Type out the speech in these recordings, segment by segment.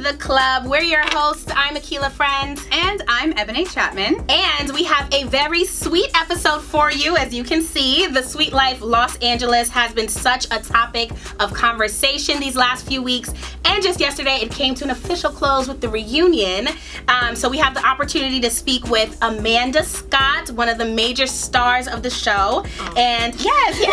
the club. We're your hosts. I'm Akila Friend. And I'm Ebony Chapman. And we have a very sweet episode for you. As you can see, the Sweet Life Los Angeles has been such a topic of conversation these last few weeks. And just yesterday, it came to an official close with the reunion. So we have the opportunity to speak with Amanda Scott, one of the major stars of the show. Oh. And yes, you're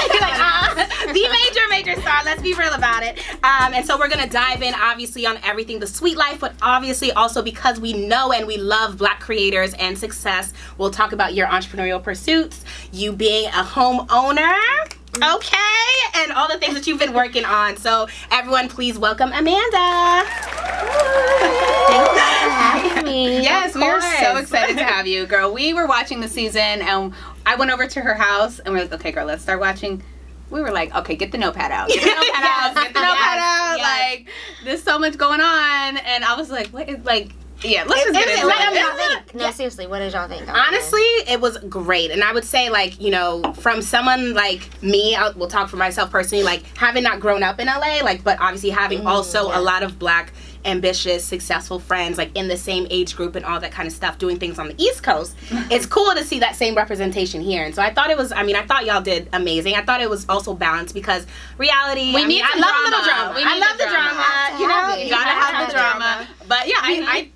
like, the major star. Let's be real about it. And so we're going to dive in, obviously, on everything the Sweet Life, but obviously also because we know and we love Black creators and success, we'll talk about your entrepreneurial pursuits, you being a homeowner, okay, and all the things that you've been working on. So everyone, please welcome Amanda. Thank you for having me. Yes, we're so excited to have you, girl. We were watching the season, and I went over to her house, and we were like, okay, girl, let's start watching. We were like, okay, get the notepad out. Get the notepad out. Get the notepad out. Yes. Like, there's so much going on. And I was like, what is, like, yeah, let's just get into it. No, seriously, what did y'all think? Honestly, it was great. And I would say, like, you know, from someone like me, I will talk for myself personally, like, having not grown up in LA, like, but obviously having also a lot of Black, ambitious, successful friends, like, in the same age group and all that kind of stuff, doing things on the East Coast, it's cool to see that same representation here. And so I thought it was, I thought y'all did amazing. I thought it was also balanced because reality, I love a little drama. I love the drama. You know, you gotta have the drama. But yeah, I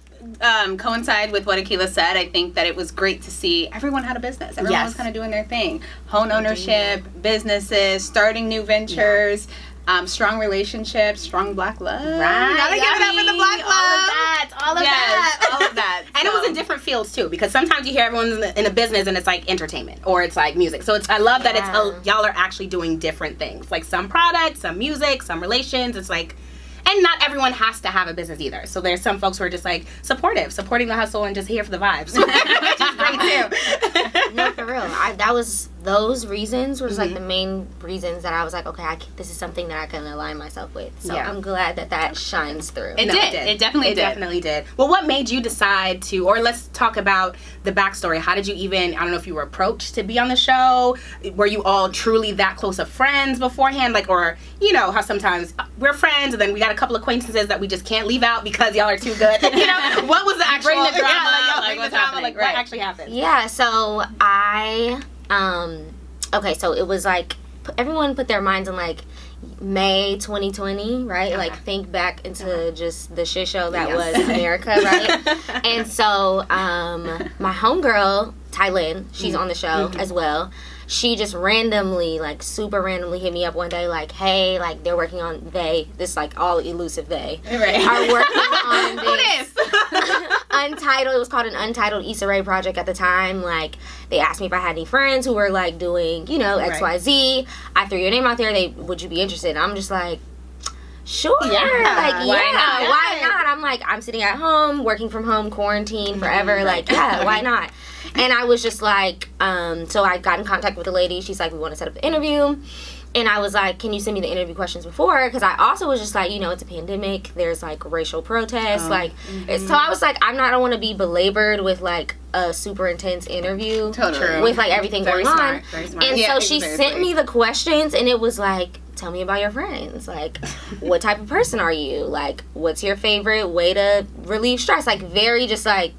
coincide with what Akila said. I think that it was great to see everyone had a business. Everyone was kind of doing their thing. Homeownership, businesses, starting new ventures. Strong relationships, strong Black love. Right. Gotta give it up for the Black love. All of that. And it was in different fields too, because sometimes you hear everyone's in a business and it's like entertainment or it's like music. So I love that it's y'all are actually doing different things. Like some products, some music, some relations. It's like, and not everyone has to have a business either. So there's some folks who are just like supporting the hustle and just here for the vibes, which is great too. No, for real. Those reasons were just like the main reasons that I was like, okay, this is something that I can align myself with. So I'm glad that shines through. It definitely did. Well, what made you decide to, or let's talk about the backstory. How did you even, I don't know if you were approached to be on the show. Were you all truly that close of friends beforehand? Like, or, you know, how sometimes we're friends and then we got a couple acquaintances that we just can't leave out because y'all are too good. You know, what was the actual, bring the drama, what actually happened? Yeah, so okay, so it was like everyone put their minds on like May 2020, right? Like think back into just the shit show that was America, right? And so my homegirl, Thailand, she's on the show as well. She just randomly, like super randomly hit me up one day like, hey, like they're working on this like all elusive are working on this Untitled, it was called an Untitled Issa Rae project at the time. Like they asked me if I had any friends who were like doing, you know, XYZ. I threw your name out there. Would you be interested? And I'm just like, sure. Yeah. Like, why not? I'm like, I'm sitting at home, working from home, quarantine forever. Like, yeah, why not? And I was just like, so I got in contact with the lady. She's like, we want to set up an interview. And I was like, can you send me the interview questions before? Because I also was just like, you know, it's a pandemic. There's like racial protests. So I was like, I don't want to be belabored with like a super intense interview with like everything going on. Very smart. And so she sent me the questions and it was like, tell me about your friends. Like, what type of person are you? Like, what's your favorite way to relieve stress? Like, very just like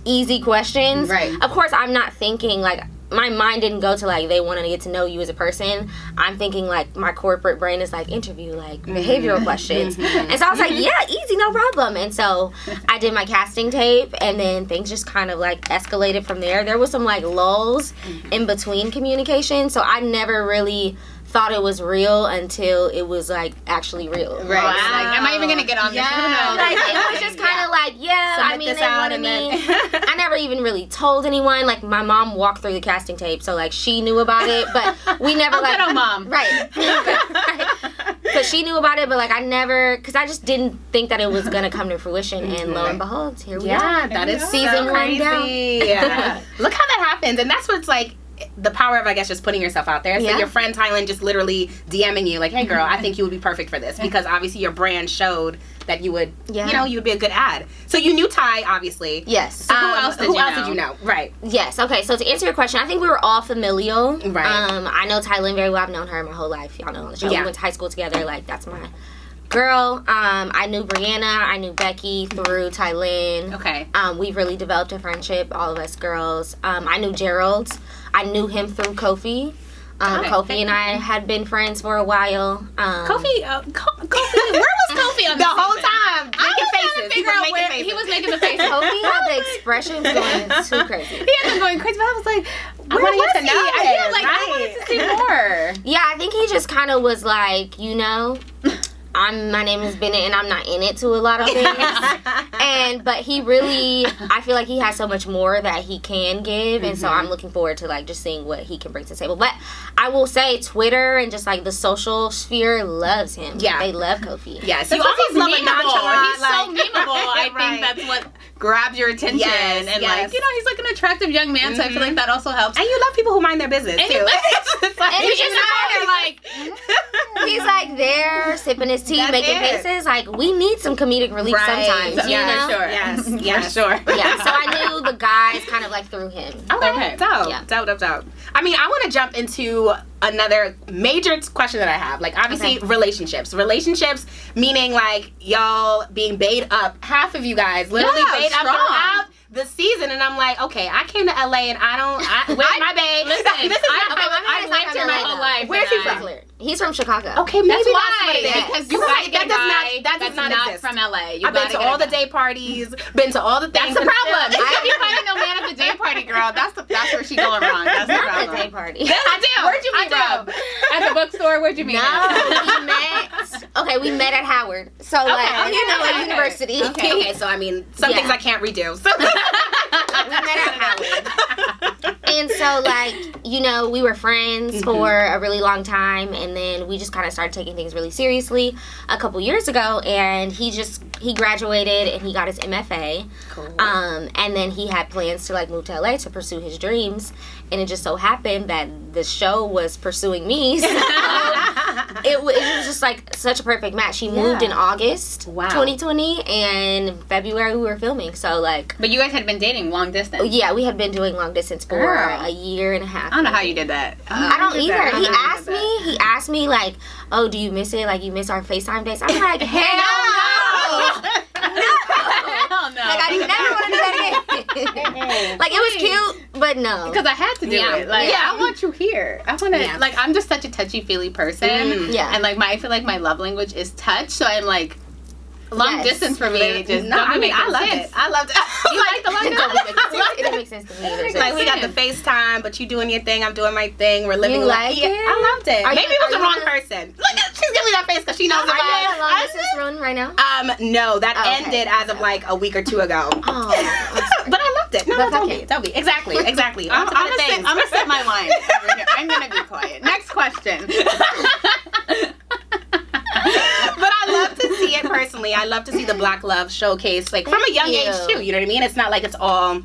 easy questions. Right. Of course, I'm not thinking like, my mind didn't go to like they want to get to know you as a person. I'm thinking like my corporate brain is like interview, like behavioral questions. And so I was like, yeah, easy, no problem. And so I did my casting tape and then things just kind of like escalated from there. There was some like lulls in between communication. So I never really thought it was real until it was like actually real. Right. Wow. Like, am I even gonna get on this? Yeah. Like it was just kind of like, I mean, they wanted me. I never even really told anyone. Like my mom walked through the casting tape, so like she knew about it, but we never like. Good mom. Right. But she knew about it, but like I never, because I just didn't think that it was gonna come to fruition, and lo and behold, here we are. Yeah, that is season 1 down. Yeah. Look how that happens, and that's what it's like. The power of, I guess, just putting yourself out there. So your friend Thailand just literally DMing you like, hey girl, I think you would be perfect for this, because obviously your brand showed that you would, you know, you would be a good ad. So you knew Ty, obviously. Yes. So who else did you know? Right. Yes. Okay. So to answer your question, I think we were all familial. Right. I know Thailand very well. I've known her my whole life. Y'all know on the show. We went to high school together. Like, that's my Girl, I knew Brianna, I knew Becky through Thailand. Okay. We've really developed a friendship, all of us girls. I knew Gerald. I knew him through Kofi. Kofi and I had been friends for a while. Kofi, where was Kofi on the whole time? Making faces. He was making the faces. Kofi had the expressions going too crazy. He had them going crazy, but I was like, I want to get to know him. I wanted to see more. Yeah, I think he just kind of was like, you know, my name is Bennett and I'm not in it to a lot of things. But he really, I feel like he has so much more that he can give. And so I'm looking forward to like just seeing what he can bring to the table. But I will say Twitter and just like the social sphere loves him. Yeah. They love Kofi. Yes. You always love a nonchalant. He's so memeable. I think that's what grabs your attention. Yes, and yes. like, you know, he's like an attractive young man, so I feel like that also helps. And you love people who mind their business, And too. he's just like, He's like there sipping his tea, That's making it. faces. Like, we need some comedic relief sometimes, you know? Sure. Yes, For yes. sure. Yeah, so I knew the guys kind of like through him. Okay. Dope. Yeah. Dope. I mean, I want to jump into another major question that I have. Like, obviously, relationships. Relationships meaning, like, y'all being bait up. Half of you guys literally bait up throughout the season. And I'm like, okay, I came to LA and where's my babe? Listen, This is I've lived here my whole life. Where's he and from? He's from Chicago. Okay, maybe That's that's why. what it is. Because You're right. That does that's not not exist. from LA. I've been to all the day parties, been to all the things. That's the and problem. still- If you find no man at the day party, girl, that's where she going wrong. That's the Not problem. the day party. I do. Where'd you meet Rob? At the bookstore? Where'd you meet him? We met at Howard. So, at university. Okay, so I mean, some things I can't redo. So. We met at Howard. And so, like, you know, we were friends for a really long time, and then we just kind of started taking things really seriously a couple years ago, and he graduated and he got his MFA. Cool. And then he had plans to, like, move to LA to pursue his dreams, and it just so happened that the show was pursuing me, so it was just, like, such a perfect match. He moved in August 2020, and in February we were filming, so, like... But you guys had been dating long distance. Yeah, we had been doing long distance for a year and a half. I don't know how you did that. I don't either. He asked me, like, oh, do you miss it? Like, you miss our FaceTime days? I'm like, hell no! Hell no. Like, I never want to do that again. Like, it was cute, but no. Because I had to do it. Like, I want you here. I want to, like, I'm just such a touchy-feely person. Yeah. And, like, I feel like my love language is touch, so I'm, like, long distance for me just doesn't make sense. I loved it. You like the long distance? It didn't make sense to me either. Like, we got the FaceTime, but you doing your thing, I'm doing my thing. We're living You like it? I loved it. Maybe it was the wrong you person. Look at, she's giving me that face because she knows Are you about on a long it. distance run right now? No, that Okay. ended as of like a week or two ago. Oh, I'm sorry. But I loved it. No, That's don't okay. be. Don't be. Exactly. I'm going to set my line over here. I'm going to be quiet. Next question. But I love to see it personally. I love to see the Black love showcase, like, from a young age, too. You know what I mean? It's not like it's all,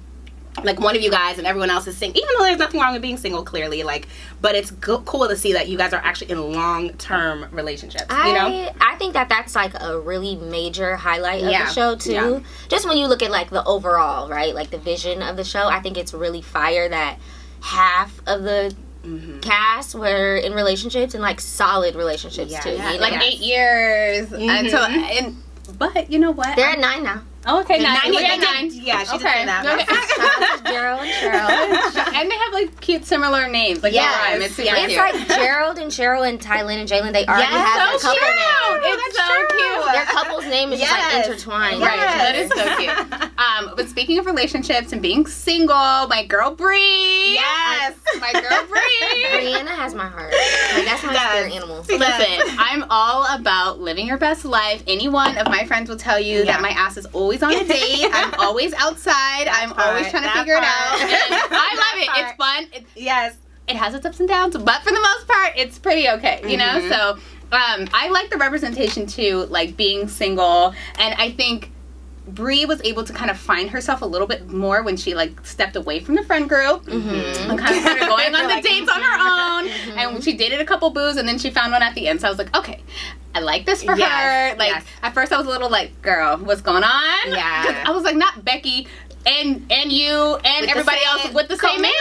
like, one of you guys and everyone else is single. Even though there's nothing wrong with being single, clearly. Like, but it's cool to see that you guys are actually in long-term relationships, you know? I think that's, like, a really major highlight of the show, too. Yeah. Just when you look at, like, the overall, right? Like, the vision of the show, I think it's really fire that half of the cast were in relationships and, like, solid relationships, too. Yeah, Like 8 years until, but you know what? They're at 9 now. Oh, okay, 9. Nine, We're yeah, at 9. Yeah, she Okay. did say that. Shout out to Gerald and Cheryl. And they have like cute similar names. Like rhyme. It's super It's cute. like Gerald and Cheryl and Tylen and Jalen. They already have so a couple cute. name. It's so cute. Their couple's name is just like intertwined. Right, that is so cute. But speaking of relationships and being single, my girl Bree. Yes. My girl Bree. Brianna has my heart. Like, that's my spirit animal. Listen, I'm all about living your best life. Any one of my friends will tell you that my ass is always on a date. I'm always outside. I'm always trying to figure it out. And I love it. It's fun. Yes. It has its ups and downs, but for the most part, it's pretty okay, you know? So, I like the representation too, like being single, and I think Bree was able to kind of find herself a little bit more when she like stepped away from the friend group and kind of started going on the dates on her own. And she dated a couple boos, and then she found one at the end. So I was like, okay, I like this for her. Like at first I was a little like, girl, what's going on? Yeah. 'Cause I was like, not Becky and you and with everybody else with the same man.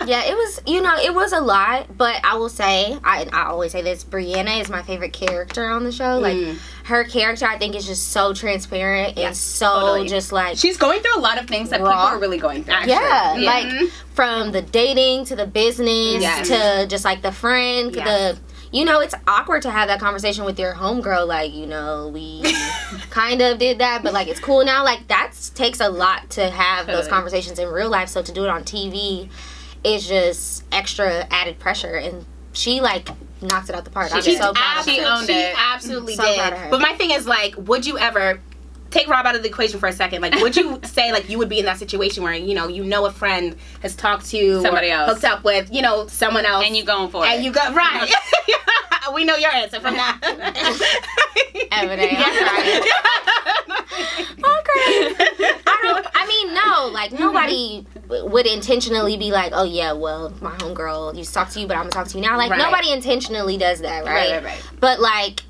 Yeah, it was, it was a lot, but I will say, I always say this, Brianna is my favorite character on the show. Like, her character, I think, is just so transparent and so just like... She's going through a lot of things that people are really going through. Actually. Yeah, like, from the dating to the business to just like the friend, the... it's awkward to have that conversation with your homegirl. Like, we kind of did that, but like, it's cool now. Like, that takes a lot to have those conversations in real life. So to do it on TV is just extra added pressure. And she like knocked it out the park. I'm so proud of her. She owned it. She absolutely did. But my thing is, like, would you ever take Rob out of the equation for a second? Like, would you say, like, you would be in that situation where, a friend has talked to somebody else, hooked up with, someone else, and you going for it, and you go right. We know your answer from that. Every day. Nobody would intentionally be like, oh yeah, well, my homegirl used to talk to you, but I'm gonna talk to you now. Like, nobody intentionally does that, right? Right. But like,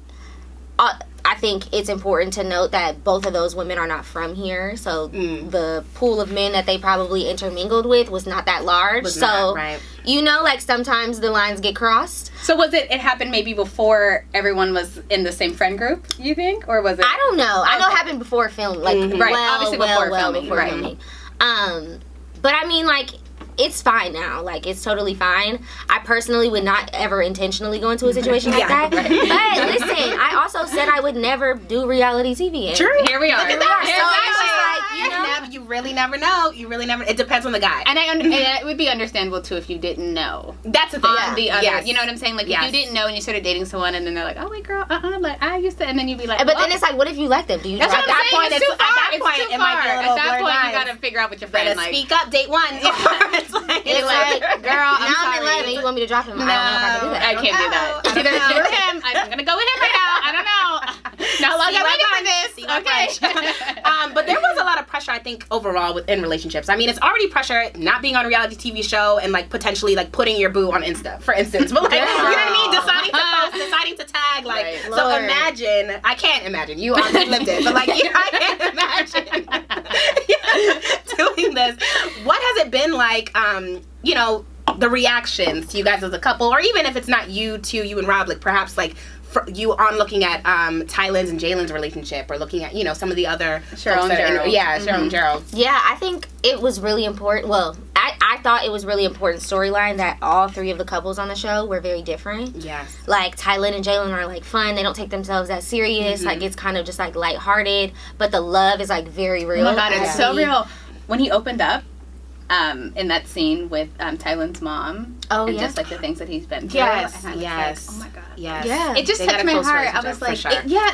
I think it's important to note that both of those women are not from here, so the pool of men that they probably intermingled with was not that large. Like, sometimes the lines get crossed. So was it happened maybe before everyone was in the same friend group, you think? Or was it? I don't know. I know it happened before film. Like, obviously before filming. Filming. But I mean, like, it's fine now. Like, it's totally fine. I personally would not ever intentionally go into a situation like that. Right. But listen, I also said I would never do reality TV. True. Here we are. Look at that. You really never know. You really never. It depends on the guy. And it would be understandable too if you didn't know. That's the thing. The other, you know what I'm saying? Like, if you didn't know and you started dating someone, and then they're like, "Oh wait, girl, like I used to," and then you'd be like, "But then it's like, what if you like them? Do you?" That's at that point, it's too far. At that point, it might be a little At that point, lines. you gotta figure out with your friend. Like, speak up, date one. It's like, girl, I'm in love, and you want me to drop him? No, I don't know if I can do that. I can't do that. It's either him. I'm gonna go with him right now. I don't know. Now, long I'm waiting for this. Okay. But there was a lot of pressure, I think, overall within relationships. I mean, it's already pressure not being on a reality TV show and like potentially like putting your boo on Insta, for instance. But like, you know what I mean? Deciding to post, deciding to tag, like. Right. So imagine. I can't imagine. You obviously lived it, but like, I can't imagine doing this. What has it been like? The reactions to you guys as a couple, or even if it's not you and Rob, like perhaps like you on looking at Tylen's and Jalen's relationship, or looking at some of the other Cheryl and Gerald. Cheryl and Gerald. Yeah, I think it was really important. Well, I thought it was really important storyline that all three of the couples on the show were very different. Yes. Like, Tylen and Jalen are like fun. They don't take themselves that serious. Like, it's kind of just like lighthearted, but the love is like very real. Oh my God, it's so real. When he opened up in that scene with Tylen's mom, and just like the things that he's been through. Yes. And I was like, oh my God. Yes. Yeah. It just touched my heart. I was like,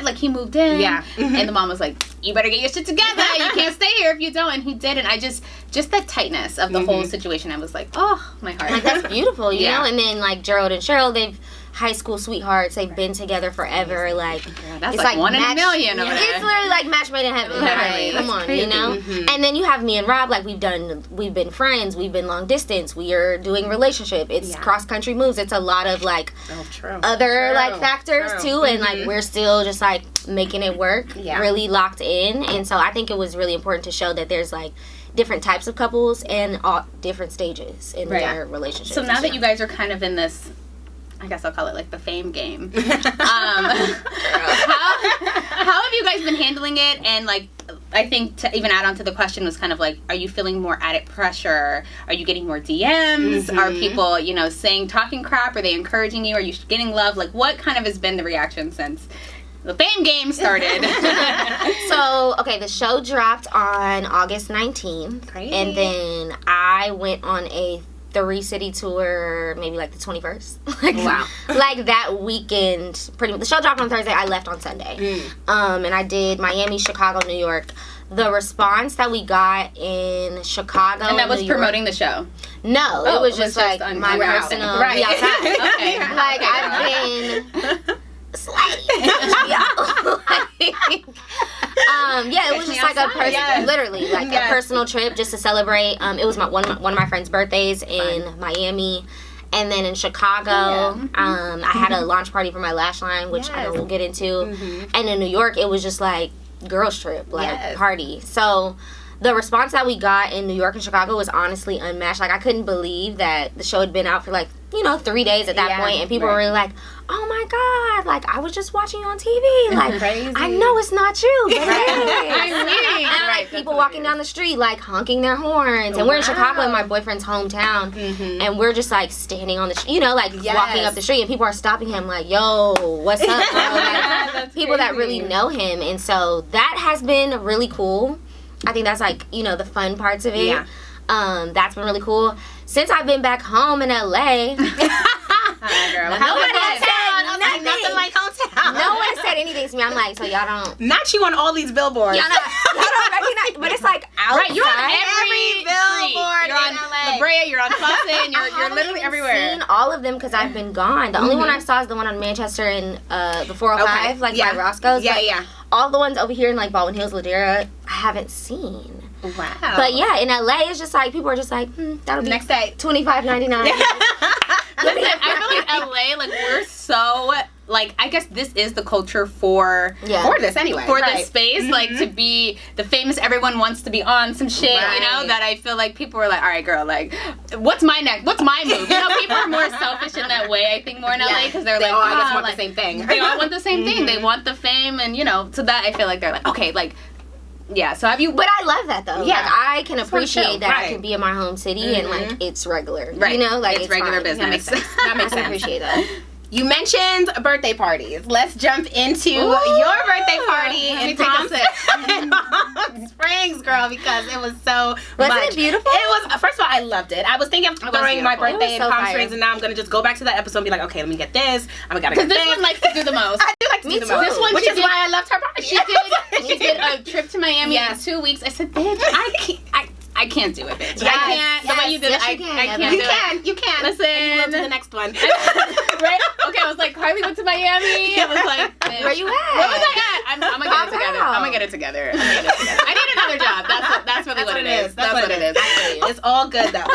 like he moved in. Yeah. And the mom was like, you better get your shit together. You can't stay here if you don't. And he did. And I just that tightness of the whole situation, I was like, oh, my heart. Like, that's beautiful, you know? And then like Gerald and Cheryl, they've high school sweethearts. They've been together forever. Like, that's it's like one in a million over there. It's literally like match made in heaven. Right? Come on, crazy. And then you have me and Rob. Like, we've been friends. We've been long distance. We are doing relationship. It's cross country moves. It's a lot of like other like factors too. And like, we're still just like making it work. Really locked in. And so I think it was really important to show that there's like different types of couples and all different stages in their relationship. So now that you guys are kind of in this, I guess I'll call it like the fame game. How have you guys been handling it? And like, I think to even add on to the question was kind of like, are you feeling more added pressure? Are you getting more DMs? Are people, talking crap? Are they encouraging you? Are you getting love? Like, what kind of has been the reaction since the fame game started? So, okay, the show dropped on August 19th. Crazy. And then I went on a 3-city tour, maybe like the 21st. Wow. Like that weekend, pretty much. The show dropped on Thursday. I left on Sunday. And I did Miami, Chicago, New York. The response that we got in Chicago, and that was promoting the show. No, it was just like my personal outside. Okay. Like, I've been slightly. It was just like a personal, literally like a personal trip just to celebrate. It was one of my friends' birthdays in Miami, and then in Chicago, I had a launch party for my lash line, which I know we'll get into, and in New York, it was just like girls trip, like party. So the response that we got in New York and Chicago was honestly unmatched. Like, I couldn't believe that the show had been out for, like, 3 days at that point, and people were really like, oh my God, like, I was just watching you on TV. Like, crazy. I know it's not true, but it is. And, like, people walking down the street, like, honking their horns. And we're in Chicago, in my boyfriend's hometown, and we're just, like, standing on the street, like, walking up the street, and people are stopping him, like, yo, what's up, bro? Like, people that really know him. And so that has been really cool. I think that's, like, the fun parts of it. Yeah. That's been really cool. Since I've been back home in LA, girl. Nothing like hometown. no one said anything to me. I'm like, so y'all don't... Not you on all these billboards. Y'all don't recognize... But it's like outside. Right, you're on every billboard You're on in LA. La Brea, you're on Fawcett, you're literally everywhere. I've seen all of them because I've been gone. The only one I saw is the one on Manchester and the 405, by Roscoe's. Yeah, but yeah. all the ones over here in, like, Baldwin Hills, Ladera, I haven't seen. Wow. But yeah, in LA, it's just like, people are just like, that'll be Next day. $25.99. Listen, I feel like LA, like, we're so, like, I guess this is the culture for this anyway. For this space, like, to be the famous, everyone wants to be on some shit, that I feel like people are like, all right, girl, like, what's my move? People are more selfish in that way, I think, more in LA, because they're they like, all, I guess, want like, the same thing. They all want the same thing. They want the fame, and, so that I feel like they're like, okay, like, yeah, so have you... But I love that, though. Yeah. Like, I can appreciate that I right. can be in my home city and, like, it's regular. Right. Like, it's regular fine. business. That makes sense. That makes I can sense. appreciate that. You mentioned birthday parties. Let's jump into your birthday party in Palm Springs, girl, because it was so Wasn't it beautiful? It was. First of all, I loved it. I was thinking of throwing my birthday in so Palm fire. Springs, and now I'm going to just go back to that episode and be like, okay, let me get this. I'm going to Because get this one likes to do the most. I do like to do the too. most. This one which she is did- why I loved her party. She did a trip to Miami in 2 weeks. I said, bitch, I can't do it, bitch. I can't. The way you did it, I can't do it. You can. Listen. And you will do the next one. Right? Okay, I was like, Carly went to Miami. I was like, bitch. Where you at? Where was I at? I'm gonna get it together. I'm gonna get it together. I need another job. That's really what it is. That's what it is. It's all good though.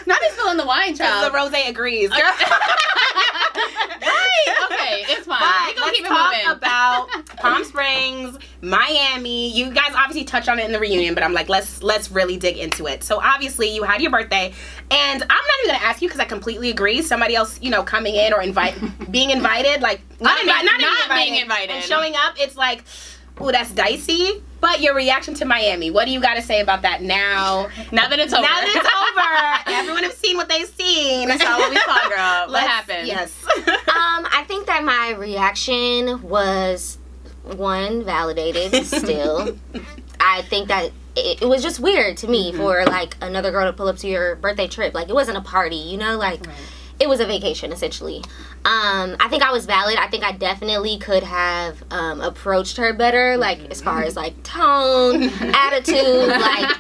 Not just spilling the wine, child. The rose agrees. Girl. Right? Okay, it's fine. We gonna Let's keep it talk moving. about Palm Springs, Miami. You guys obviously touched on it in the reunion, but I'm like, let's really dig into it. So obviously you had your birthday, and I'm not even gonna ask you because I completely agree. Somebody else, coming in or being invited, like not being invited and showing up, it's like, ooh, that's dicey. But your reaction to Miami, what do you got to say about that now? Now that it's over. Now that it's over, everyone has seen what they've seen. That's all what we saw, girl. What happened? Yes. I think that my reaction was, one, validated still. I think that it was just weird to me for, like, another girl to pull up to your birthday trip. Like, it wasn't a party, like... Right. It was a vacation, essentially. I think I was valid. I think I definitely could have approached her better, like, as far as, like, tone, attitude, like,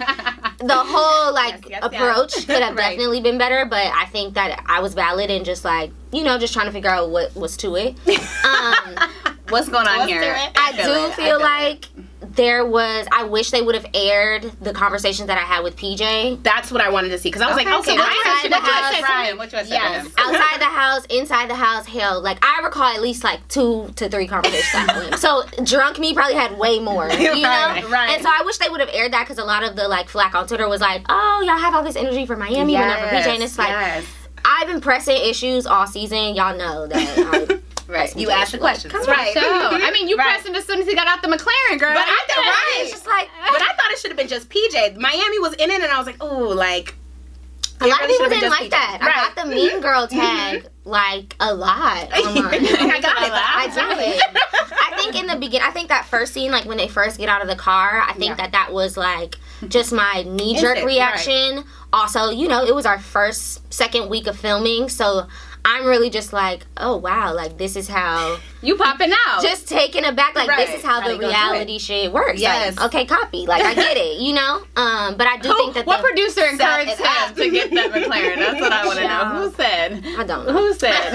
the whole, like, approach could have definitely been better, but I think that I was valid and just, like, just trying to figure out what was to it. What's going on here? I feel like I wish they would have aired the conversations that I had with PJ. That's what I wanted to see, because I was like, okay, so outside the house, What you said yes. Outside the house, inside the house, hell, like, I recall at least, like, 2 to 3 conversations I had with him. So, drunk me probably had way more, you know? Right. And so, I wish they would have aired that, because a lot of the, like, flack on Twitter was like, oh, y'all have all this energy for Miami, but not for PJ, and it's like, I've been pressing issues all season. Y'all know that Right. You asked the questions. Right. So, I mean, you pressed him as soon as he got out the McLaren, girl. But I thought, right. It's just like, But I thought it should have been just PJ. Miami was in it, and I was like, ooh, like. A lot of people didn't like PJ. that. Right. I got the Mean Girl tag, like, a lot online. I got it. I did. I think in the beginning, I think that first scene, like, when they first get out of the car, I think that was, like, just my knee-jerk reaction. Right. Also, it was our second week of filming, so I'm really just like, oh, wow, like, this is how... You popping out. Just taken aback, like, this is how the reality shit works. Yes. Like, okay, copy. Like, I get it, But I do think that what producer encouraged him to get that McLaren? That's what I want to know. Who said? I don't know. Who said?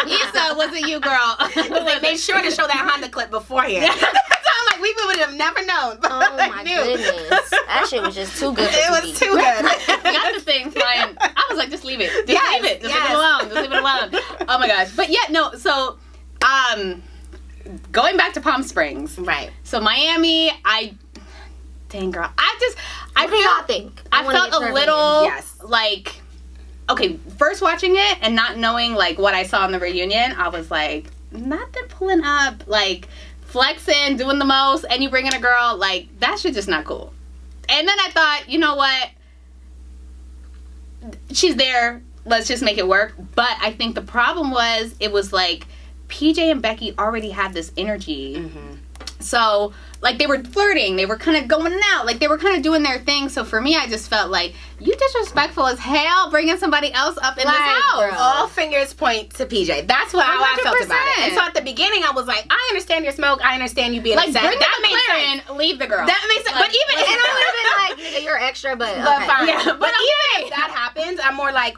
Issa, was it you, girl? They made sure to show that Honda clip beforehand. So I'm like, we would have never known. But Oh, my goodness. That shit was just too good for It was TV. too good. Got the thing flying. I was like, just leave it. Just leave it. Just leave it alone. Just leave it alone. Oh my gosh. But yeah, no, so going back to Palm Springs. Right. So Miami, dang, girl. What do y'all think? I felt a little Yes. like, okay, first watching it and not knowing like what I saw in the reunion, I was like, nothing pulling up, like flexing, doing the most, and you bring in a girl, like that shit just not cool. And then I thought, you know what? She's there. Let's just make it work. But I think the problem was it was like PJ and Becky already had this energy. Mm-hmm. So, like, they were flirting. They were kind of going out. Like, they were kind of doing their thing. So, for me, I just felt like, you disrespectful as hell bringing somebody else up in this house. girl. All fingers point to PJ. That's how I felt about it. 100%. And so at the beginning, I was like, I understand your smoke. I understand you being Like, upset. bring That the makes sense. McLaren, leave the girl. That makes sense. Like, But even And I would have been like, nigga, you're extra, but But okay. fine. Yeah, but even if that happens, I'm more like,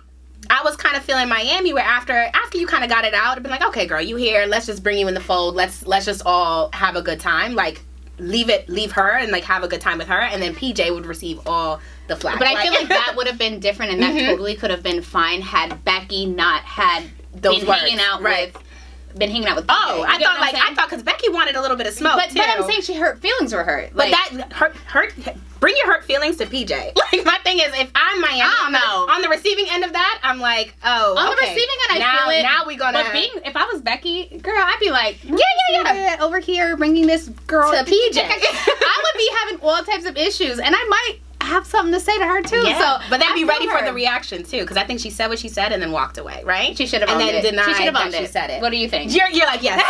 I was kind of feeling Miami where after you kind of got it out, I'd been like, okay, girl, you here. Let's just bring you in the fold. Let's just all have a good time. Like, leave her and like have a good time with her, and then PJ would receive all the flack. But I feel like that would have been different, and that totally could have been fine had Becky not had Those been words, hanging out right. with. Been hanging out with. Oh, PJ. You get what I'm saying? I thought because Becky wanted a little bit of smoke But too. I'm saying she hurt feelings were hurt. But Like, that hurt. Bring your hurt feelings to PJ. Like my thing is, if I'm Miami, I don't know. on the receiving end of that, I'm like, oh, on okay. the receiving end, I now, feel it. Now we gonna. But if I was Becky, girl, I'd be like, yeah, over here bringing this girl To PJ. I would be having all types of issues, and I might have something to say to her too. Yeah. So, but then I be feel ready for her. the reaction too, because I think she said what she said and then walked away, right? She should have and owned then it. denied She should have that owned she it. said it. What do you think? You're like yes,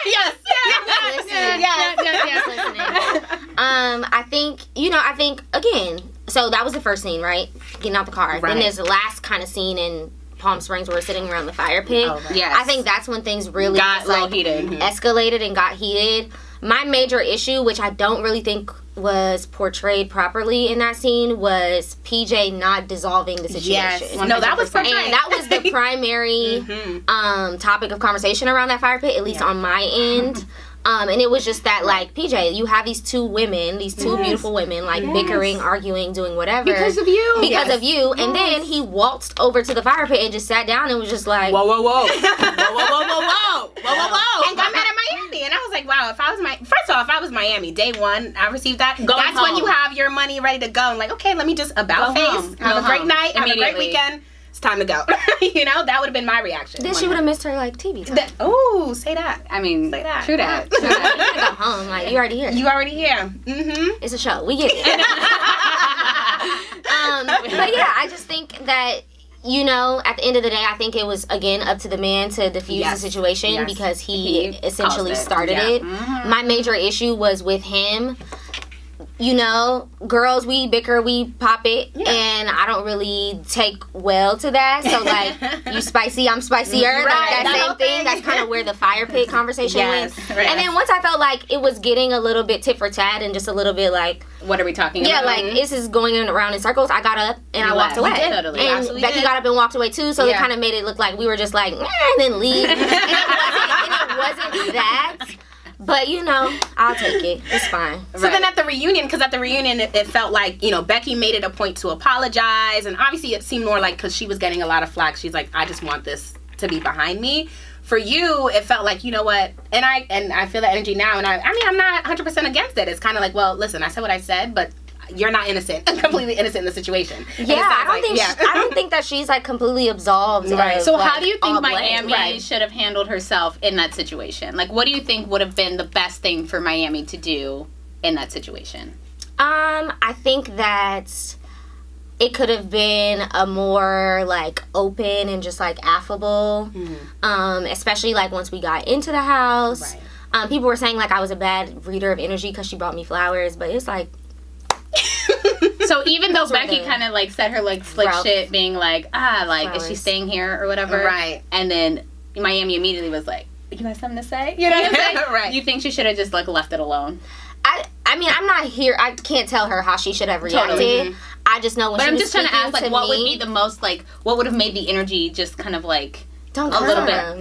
yes, Listening. I think again. So that was the first scene, right? Getting out the car. Right. Then there's the last kind of scene in Palm Springs where we're sitting around the fire pit. Oh, right. Yes. I think that's when things really Got just, a little like, heated. escalated and got heated. My major issue, which I don't really think was portrayed properly in that scene, was PJ not dissolving the situation. Yes. No, that was portrayed. And that was the primary topic of conversation around that fire pit, at least on my end. And it was just that, like, PJ, you have these two women, these two beautiful women, like, bickering, arguing, doing whatever. Because of you. Because of you. And then he waltzed over to the fire pit and just sat down and was just like, whoa, whoa, whoa, whoa, whoa, whoa, whoa, whoa, and got mad at Miami. And I was like, wow, if I was Miami, day one, I received that. That's when you have your money ready to go. And like, okay, let me just about Go face, home. have a Go great home. night, have a great Immediately. weekend. It's time to go. You know, that would have been my reaction. then she would have missed her, like, TV time. Oh, say that. I mean, Say that. true that. You gotta go home. Like, you already here. You already here. Mm-hmm. It's a show. We get it. But yeah, I just think that, you know, at the end of the day, I think it was, again, up to the man to diffuse the situation Yes. because he essentially caused it. started Yeah. it. My major issue was with him. You know, girls, we bicker, we pop it, and I don't really take well to that. So, like, you spicy, I'm spicier. Right, Like, that that whole same thing. thing. That's kind of where the fire pit conversation Yes, went. right. And then once I felt like it was getting a little bit tit for tat and just a little bit like, What are we talking yeah, about? like, this is going around in circles. I got up and I walked left. away. You did. Totally. And Absolutely Becky did. got up and walked away too, so it Yeah. kind of made it look like we were just like, and then leave. and it wasn't that. But, you know, I'll take it. It's fine. So then at the reunion, because at the reunion it felt like, you know, Becky made it a point to apologize, and obviously it seemed more like because she was getting a lot of flack, she's like, I just want this to be behind me. For you, it felt like, you know what, and I feel that energy now, and I mean, I'm not 100% against it. It's kind of like, well, listen, I said what I said, but you're not innocent, completely innocent in the situation. And Yeah, it sounds I don't like- think yeah. I don't think that she's like completely absolved. Right. of, So like, how do you think all blame. Miami Right. should have handled herself in that situation? Like, what do you think would have been the best thing for Miami to do in that situation? I think that it could have been a more like open and just like affable, especially like once we got into the house. Right. People were saying like I was a bad reader of energy because she brought me flowers, but it's like, So even though Those were Becky the kind of like said her like slick routes. shit, being like, like, is she Flowers. staying here or whatever? Right. And then Miami immediately was like, you have something to say? You know what I'm saying? Right. You think she should have just like left it alone? I mean, I'm not here. I can't tell her how she should have reacted. Totally. I just know when But she I'm was just trying to speaking ask, like, what would me, be the most, like, what would have made the energy just kind of, like, don't a little bit. come.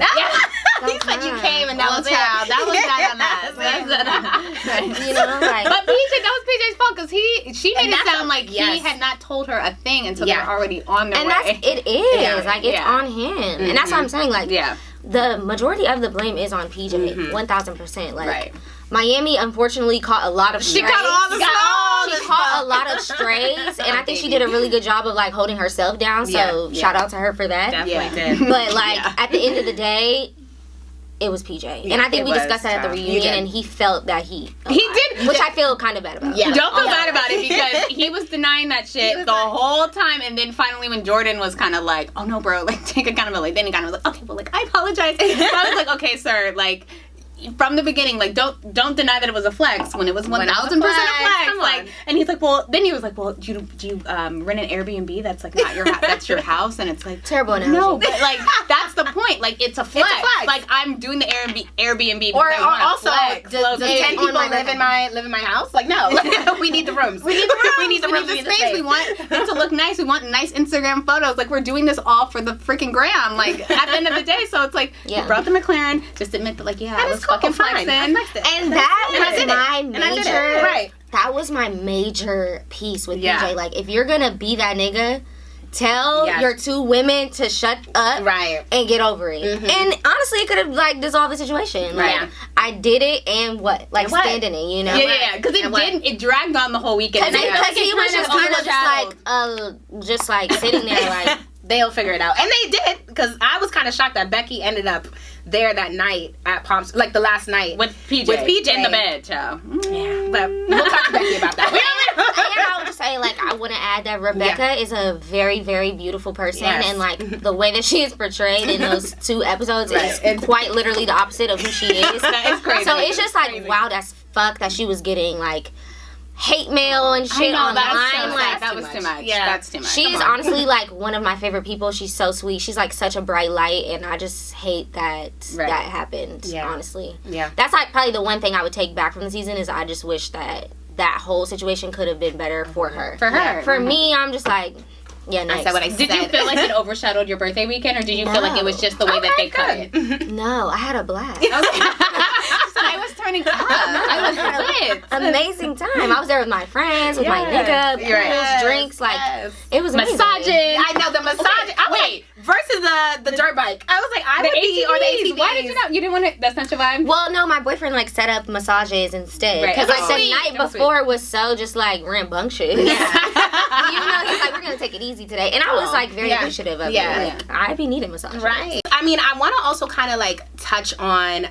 He said you came and that was it. That was that on that. You know, like, But PJ, that was PJ's fault because she made And it that's sound like he yes. had not told her a thing until Yeah. they were already on their and way. that's it is Yeah. like it's Yeah. on him, and that's what I'm saying. Like, Yeah. the majority of the blame is on PJ, 1000%. Like, Right. Myami unfortunately caught a lot of strays. She caught all the She caught a lot of strays, and I think she did a really good job of like holding herself down. So shout out to her for that. Definitely did. But like at the end of the day, it was PJ, and I think we discussed that at the reunion, and he felt that he did, which I feel kind of bad about. Yeah. Don't feel bad about it because he was denying that shit the whole time, and then finally when Jordan was kind of like, "Oh no, bro, like take accountability," then he kind of was like, "Okay, well, like I apologize." So I was like, "Okay, sir, like." From the beginning, like don't deny that it was a flex when it was 1000% a flex. Like, and he's like, well, then he was like, well, do you rent an Airbnb that's like not your that's your house? And it's like terrible analogy. No, but like that's the point. Like it's a flex. Like I'm doing the Airbnb. Or also, flex. does 10 people live in my house? Like no, we need the rooms. We need the rooms. We need the rooms. We need the space. We want it to look nice. We want nice Instagram photos. Like we're doing this all for the freaking gram. Like at the end of the day, so it's like you brought the McLaren. Just admit that, like I was fucking flexing. And that was my major. That was my major piece with PJ. Like, if you're gonna be that nigga, tell your two women to shut up, and get over it. And honestly, it could have like dissolved the situation. Like, I did it, and stand in it, you know? Yeah, because it dragged on the whole weekend. Because he was just kind of just like sitting there, like. They'll figure it out. And they did, because I was kind of shocked that Becky ended up there that night at Palms, like the last night. With PJ in the bed, child. Yeah, but we'll talk to Becky about that. And I would just say, like, I want to add that Rebecca is a very, very beautiful person. And, like, the way that she is portrayed in those 2 episodes is quite literally the opposite of who she is. That is crazy. So it's just like, wow, that's fuck that she was getting, like, hate mail and shit online. That was too much. Yeah, that's too much. She is honestly like one of my favorite people. She's so sweet. She's like such a bright light, and I just hate that that happened. Yeah. Honestly, that's like probably the one thing I would take back from the season is I just wish that whole situation could have been better for her. For me, I'm just like. Yeah, nice. Did you feel like it overshadowed your birthday weekend, or did you feel like it was just the way that they cut it? No, I had a blast. So I was turning up. I was lit. Amazing time. I was there with my friends, with my nigga, pools, drinks. Like it was amazing. Massaging. I know the massage. Wait, versus the dirt bike. I was like, I would be or the ATVs. Why did you not? You didn't want to. That's not your vibe. Well, no, my boyfriend like set up massages instead because like the night before was so just like rambunctious. You know, he's like, we're gonna take it easy today, and I was like very appreciative of it. Like, I'd be needing massages. Right. I mean, I want to also kind of like touch on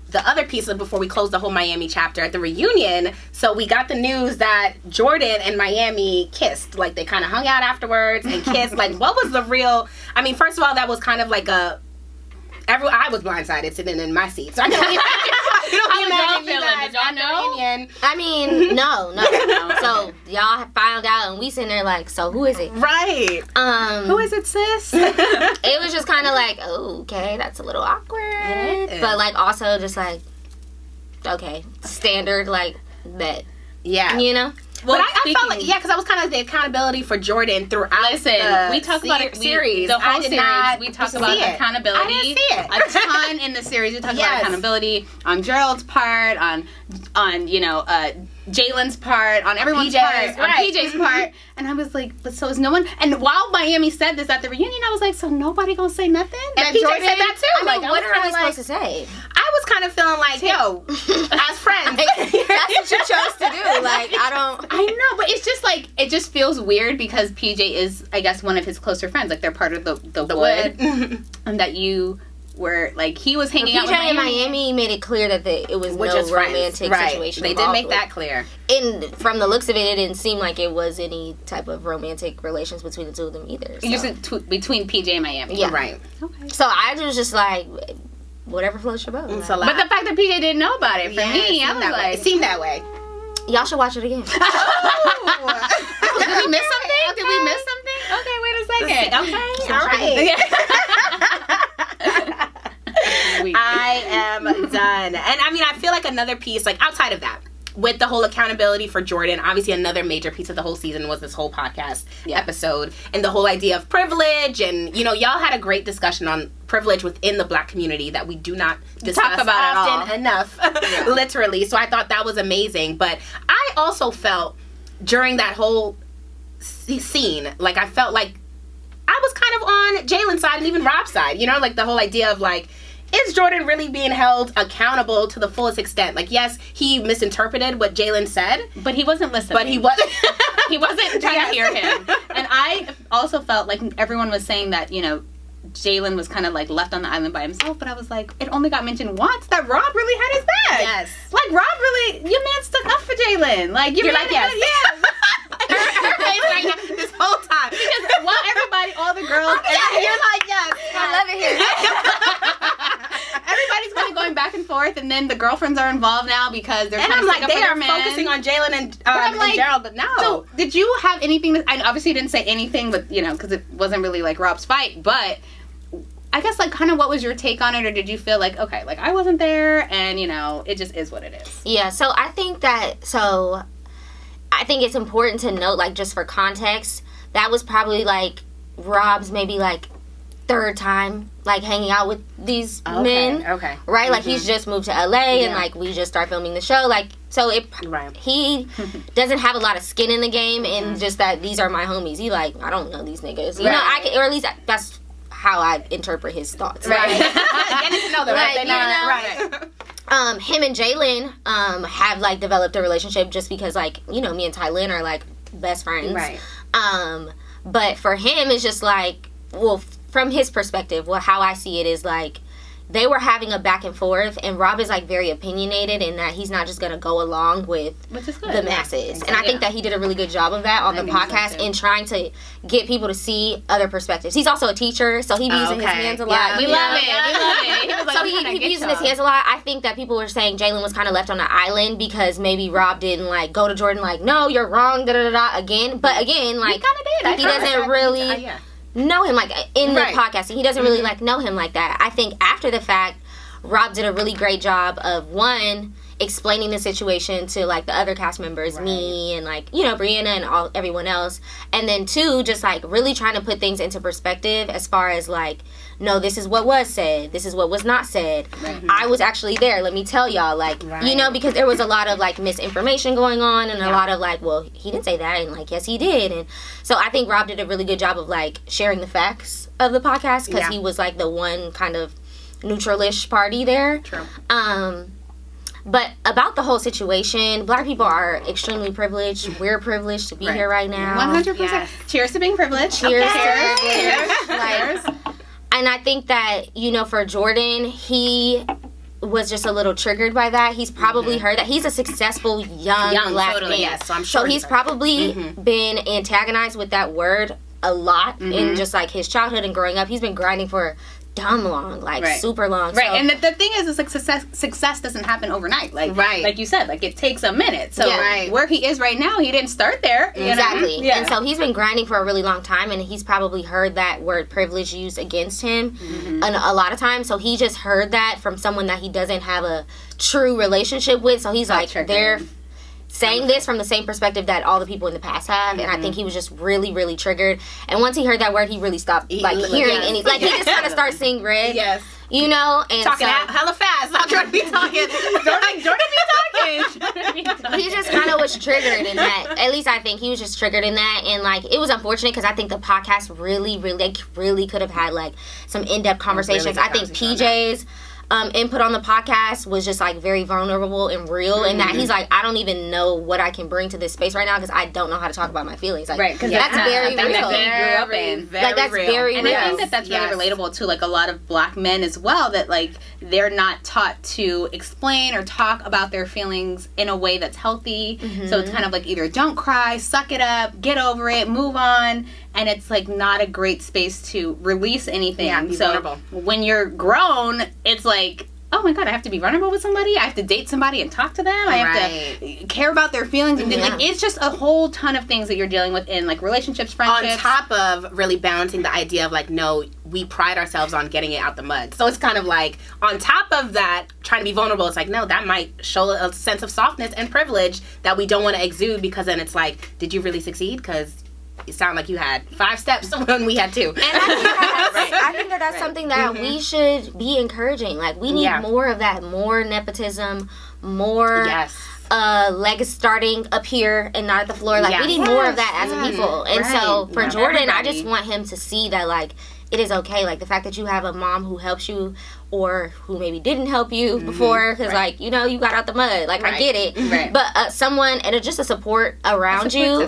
the other piece of before we close the whole Myami chapter at the reunion. So we got the news that Jordan and Myami kissed. Like they kind of hung out afterwards and kissed. Like what was the real? I mean, first of all, that was kind of like I was blindsided sitting in my seat, so I can only imagine you guys Did y'all know? I mean, no. So y'all found out, and we sitting there like, so who is it? Right. Who is it, sis? It was just kind of like, oh, okay, that's a little awkward, but like also just like, okay, standard like bet. Yeah. You know. Well, but I felt like, because I was kind of the accountability for Jordan throughout we talked about it series. The whole series. We talked about accountability. I didn't see it. A ton in the series. We talked about accountability on Gerald's part, on Jalen's part, on everyone's part, on PJ's part. And I was like, but so is no one. And while Myami said this at the reunion, I was like, so nobody gonna say nothing? And PJ Jordan said that too. I mean, what are we supposed to say? I was kind of feeling like, yo, as friends, that's what you chose to do. Like, I know, but it's just like it just feels weird because PJ is, I guess, one of his closer friends. Like they're part of the wood, and that you were like he was hanging out with PJ and Myami made it clear that it was no romantic situation. They did make that clear. And from the looks of it, it didn't seem like it was any type of romantic relations between the two of them either. So. You said between PJ and Myami. Yeah, right. Okay. So I was just like, whatever floats your boat. But the fact that PJ didn't know about it, for me, I was like, it seemed that way. Y'all should watch it again. Did we miss something? Okay. Did we miss something? Okay, wait a second. Okay, all right. I am done. And I mean, I feel like another piece, like outside of that, with the whole accountability for Jordan, obviously another major piece of the whole season was this whole podcast episode and the whole idea of privilege. And, you know, y'all had a great discussion on privilege within the Black community that we do not discuss about often enough, literally. So I thought that was amazing. But I also felt during that whole scene, I felt like I was kind of on Jalen's side and even Rob's side, you know, like the whole idea of like, is Jordan really being held accountable to the fullest extent? Like, yes, he misinterpreted what Jalen said, but he wasn't listening. But he wasn't. He wasn't trying to hear him. And I also felt like everyone was saying that, you know, Jalen was kind of like left on the island by himself, but I was like, it only got mentioned once that Rob really had his back. Yes. Like, Rob really, your man stuck up for Jalen. Like, you're like, yes. Her face right now, this whole time. Because while everybody, all the girls, and you're like, yes. I love it here. Everybody's kind of going back and forth, and then the girlfriends are involved now because they're and trying I'm to like, stick up they for are their men. focusing on Jalen and, like, and Gerald, but no. So, did you have anything to, I obviously didn't say anything, but, you know, because it wasn't really like Rob's fight, but I guess, like, kind of what was your take on it, or did you feel like, okay, like, I wasn't there, and, you know, it just is what it is? Yeah, so I think it's important to note, like, just for context, that was probably, like, Rob's maybe, like, third time, like, hanging out with these men. Okay. Right? Mm-hmm. Like, he's just moved to LA, and, like, we just start filming the show. Like, so he doesn't have a lot of skin in the game, and just that these are my homies. He, like, I don't know these niggas. You know, or at least that's how I interpret his thoughts. Right. Getting to know them, right? Right. Him and Jalen have, like, developed a relationship just because, like, you know, me and Tylin are, like, best friends. Right. But for him, it's just, like, well, from his perspective, how I see it is, like, they were having a back and forth, and Rob is, like, very opinionated in that he's not just going to go along with the masses. And I think that he did a really good job of that on the podcast in trying to get people to see other perspectives. He's also a teacher, so he's using his hands a lot. Yeah, we love it. So he's using his hands a lot. I think that people were saying Jalen was kind of left on the island because maybe Rob didn't, like, go to Jordan like, no, you're wrong, da-da-da-da, again. But again, like, he doesn't really know him, like, in the podcast, and he doesn't really like know him like that. I think after the fact, Rob did a really great job of, one, explaining the situation to, like, the other cast members, me and, like, you know, Brianna and everyone else, and then two, just, like, really trying to put things into perspective as far as, like, no, this is what was said, this is what was not said. I was actually there, let me tell y'all, like, you know, because there was a lot of, like, misinformation going on, and a lot of, like, well, he didn't say that, and, like, yes, he did. And so I think Rob did a really good job of, like, sharing the facts of the podcast, because he was, like, the one kind of neutral-ish party there. True. But about the whole situation, Black people are extremely privileged. We're privileged to be here right now. 100%. Yes. Cheers to being privileged. Cheers. Cheers. And I think that, you know, for Jordan, he was just a little triggered by that. He's probably heard that. He's a successful young Black man. Yes, so I'm sure he's probably been antagonized with that word a lot in just, like, his childhood and growing up. He's been grinding for dumb long, like, super long. Right, so, and the thing is like, success doesn't happen overnight. Like, like you said, like, it takes a minute. So where he is right now, he didn't start there. Exactly. You know? And so he's been grinding for a really long time, and he's probably heard that word privilege used against him a lot of times. So he just heard that from someone that he doesn't have a true relationship with. So he's like, they're saying this from the same perspective that all the people in the past have, and I think he was just really, really triggered. And once he heard that word, he really stopped, like, hearing any, like, he just kind of started seeing red. You know, and talking hella fast. Not Jordan be talking. Jordan be talking. He just kind of was triggered in that. At least I think he was just triggered in that, and, like, it was unfortunate because I think the podcast really could have had, like, some in-depth conversations. I think PJ's input on the podcast was just, like, very vulnerable and real, and that he's like, I don't even know what I can bring to this space right now because I don't know how to talk about my feelings. Like, because that's very real. That he grew up in. Like, that's very real. And I think that's really relatable to, like, a lot of Black men as well, that, like, they're not taught to explain or talk about their feelings in a way that's healthy. So it's kind of like either don't cry, suck it up, get over it, move on. And it's, like, not a great space to release anything. Be vulnerable. When you're grown, it's like, oh my God, I have to be vulnerable with somebody. I have to date somebody and talk to them. I have to care about their feelings. And like, it's just a whole ton of things that you're dealing with in, like, relationships, friendships. On top of really balancing the idea of, like, no, we pride ourselves on getting it out the mud. So it's kind of like, on top of that, trying to be vulnerable, it's like, no, that might show a sense of softness and privilege that we don't want to exude, because then it's like, did you really succeed? Because it sounded like you had 5 steps when we had 2. And I think that's something that we should be encouraging. Like, we need more of that, more nepotism, more legs starting up here and not at the floor. Like, we need more of that as a people. And so for Jordan, I just want him to see that, like, it is okay. Like, the fact that you have a mom who helps you or who maybe didn't help you before, because like, you know, you got out the mud, like I get it, but someone and just a support around you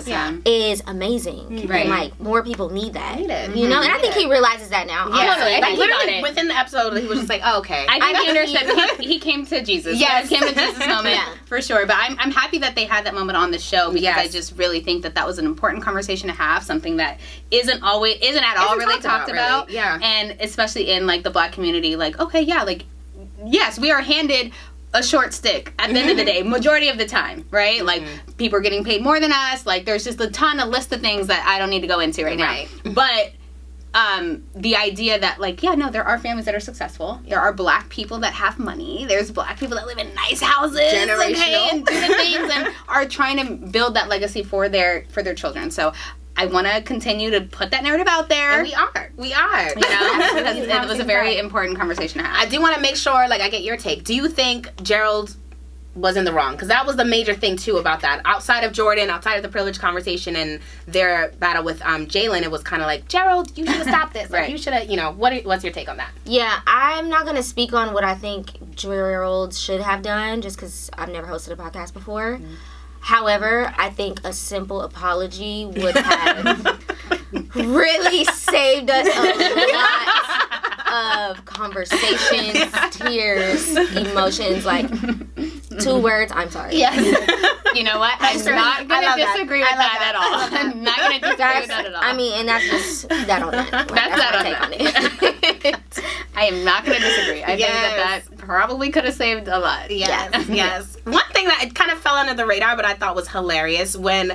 is amazing, and like more people need that, you know, and I think he realizes that now. Like literally within the episode he was just like, oh, okay, I think he understood. He came to Jesus. Yes, came to Jesus moment for sure. But I'm happy that they had that moment on the show, because I just really think that was an important conversation to have, something that isn't at all really talked about. Really. Yeah, and especially in like the Black community, like, okay, yeah, like, yes, we are handed a short stick at the end of the day, majority of the time, right? Like, people are getting paid more than us. Like, there's just a list of things that I don't need to go into right now. But the idea that, like, yeah, no, there are families that are successful. There are Black people that have money. There's Black people that live in nice houses, generational, and do the things and are trying to build that legacy for their children. So I want to continue to put that narrative out there. And we are. You know, because it was a very important conversation to have. I do want to make sure, like, I get your take. Do you think Gerald was in the wrong? Because that was the major thing, too, about that. Outside of Jordan, outside of the privilege conversation and their battle with Jalen, it was kind of like, Gerald, you should have stopped this. Like, you should have, you know, what's your take on that? Yeah, I'm not going to speak on what I think Gerald should have done, just because I've never hosted a podcast before. However, I think a simple apology would have really saved us a lot of conversations, tears, emotions, like 2 words, I'm sorry. Yes. You know what? I'm not going to disagree with that at all. I'm not going to disagree with that at all. I mean, and that's just that on that. Like, that's that on it. I am not going to disagree. I think that probably could have saved a lot. Yes. One thing that it kind of fell under the radar, but I thought was hilarious, when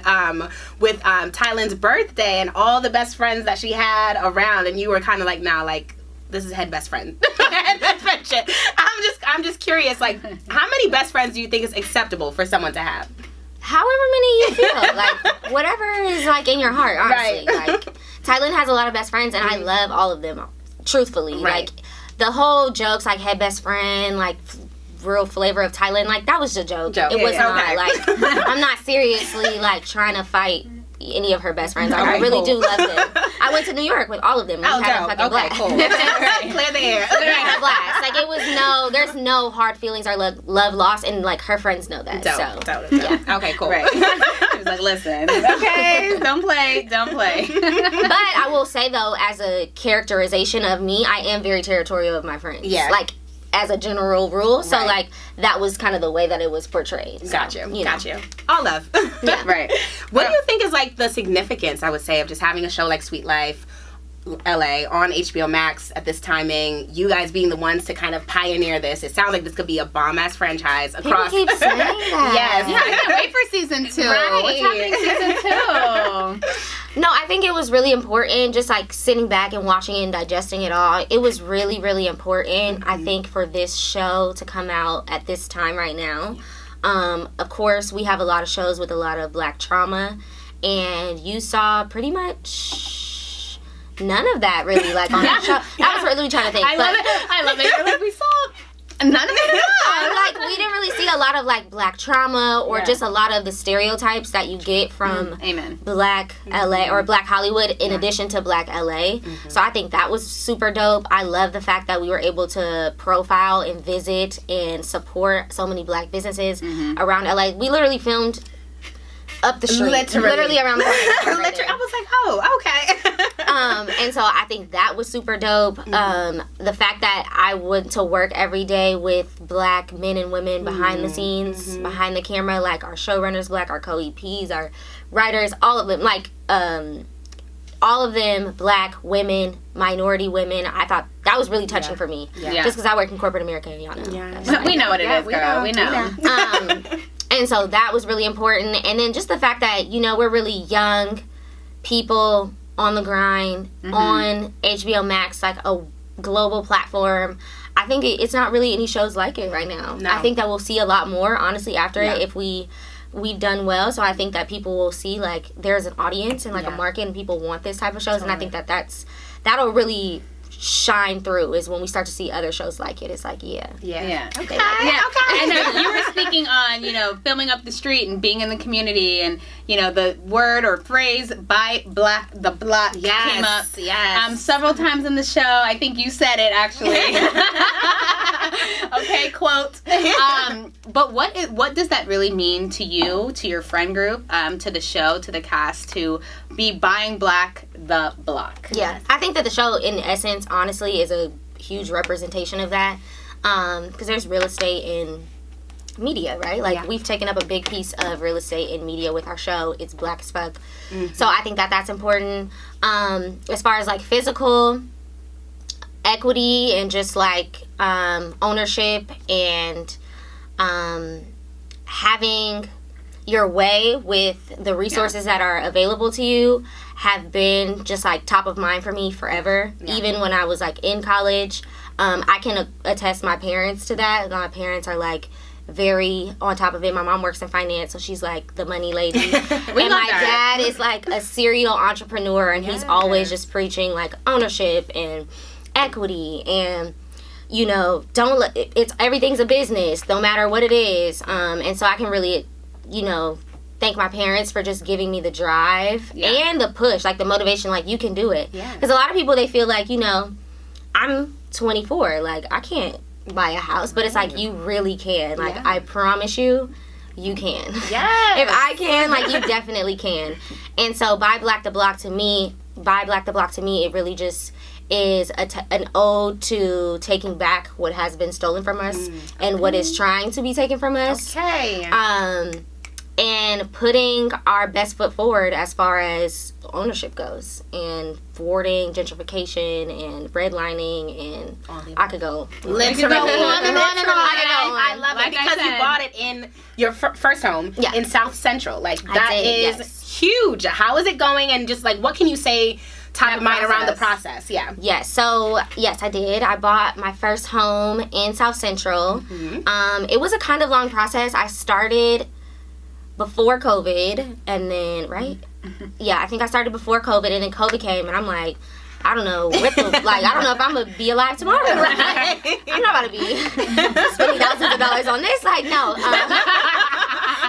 with Tylen's birthday and all the best friends that she had around, and you were kind of like, nah, like, this is head best friend. Head best friend shit. I'm just curious, like, how many best friends do you think is acceptable for someone to have? However many you feel, like, whatever is, like, in your heart, honestly. Like, Tylen has a lot of best friends, and I love all of them, truthfully. Like, the whole jokes, like, head best friend, like, real flavor of Tylen, like, that was a joke. It was not, like, I'm not seriously, like, trying to fight any of her best friends. I really do love them. I went to New York with all of them. We had a fucking blast. Cool. Clear the air. We had a blast. Like, it was there's no hard feelings or love lost, and like her friends know that. Dope. Yeah. Okay, cool. Right. I was like, listen, okay, don't play. But I will say though, as a characterization of me, I am very territorial of my friends. Yeah. Like, as a general rule. So, like, that was kind of the way that it was portrayed. So, Got you. All love. Yeah. Right. What do you think is, like, the significance, I would say, of just having a show like Sweet Life LA on HBO Max at this timing, you guys being the ones to kind of pioneer this? It sounds like this could be a bomb-ass franchise across. People keep saying that. Yes. Yeah, I can't wait for season 2. Right. What's happening season 2? No, I think it was really important, just like sitting back and watching it and digesting it all. It was really, really important, I think, for this show to come out at this time right now. Of course, we have a lot of shows with a lot of Black trauma, and you saw pretty much none of that really, like, on the show. That was really trying to think. I love it. You're like, we saw none of it. Like, we didn't really see a lot of, like, Black trauma or just a lot of the stereotypes that you get from Black LA or Black Hollywood in addition to Black LA. So I think that was super dope. I love the fact that we were able to profile and visit and support so many Black businesses around LA. We literally filmed up the street. Literally around the corner. I was like, oh, okay. And so I think that was super dope. The fact that I went to work every day with Black men and women behind the scenes, behind the camera, like our showrunners Black, our co-EPs, our writers, all of them, like, all of them Black women, minority women. I thought that was really touching for me. Just because I work in corporate America, and y'all know. We know what it is, girl. We know. And so that was really important. And then just the fact that, you know, we're really young people on the grind, on HBO Max, like a global platform. I think it's not really any shows like it right now. No. I think that we'll see a lot more, honestly, after it if we've done well. So I think that people will see, like, there's an audience and, like, a market, and people want this type of shows. And I think that'll really shine through is when we start to see other shows like it. It's like, Okay. Okay. And you were speaking on on, filming up the street and being in the community, and, the word or phrase, buy black, the block came up. Yes. Several times in the show. I think you said it, actually. Okay, quote. But what does that really mean to you, to your friend group, to the show, to the cast, to be buying black, the block? Yeah, I think that the show, in essence, honestly, is a huge representation of that. Because there's real estate in media, right? Like, we've taken up a big piece of real estate in media with our show. It's black as fuck. Mm-hmm. So I think that that's important. As far as, like, physical equity and just, like, ownership and having your way with the resources that are available to you have been just, like, top of mind for me forever. Even when I was, like, in college. I can attest my parents to that. My parents are, like, very on top of it. My mom works in finance, so she's, like, the money lady. And my dad is, like, a serial entrepreneur, and he's always just preaching, like, ownership and equity and, everything's a business, no matter what it is. And so I can really, thank my parents for just giving me the drive and the push, like, the motivation, like, you can do it. Because a lot of people, they feel like, I'm 24, like, I can't buy a house, but it's like, you really can. Like, I promise you, you can. Yes. If I can, like, you definitely can. And so Buy Black the Block to me, it really just is an ode to taking back what has been stolen from us and what is trying to be taken from us. Okay. And putting our best foot forward as far as ownership goes, and thwarting gentrification and redlining, and I could go on and on. I love it because you bought it in your first home in South Central. Like, that is huge. How is it going? And just, like, what can you say top of mind around the process? Yes, so yes, I did. I bought my first home in South Central. It was a kind of long process. I started before COVID, and then, I think I started before COVID, and then COVID came, and I'm like, I don't know what I don't know if I'm gonna be alive tomorrow. Right? I'm not about to be spending thousands of dollars on this. Like, no,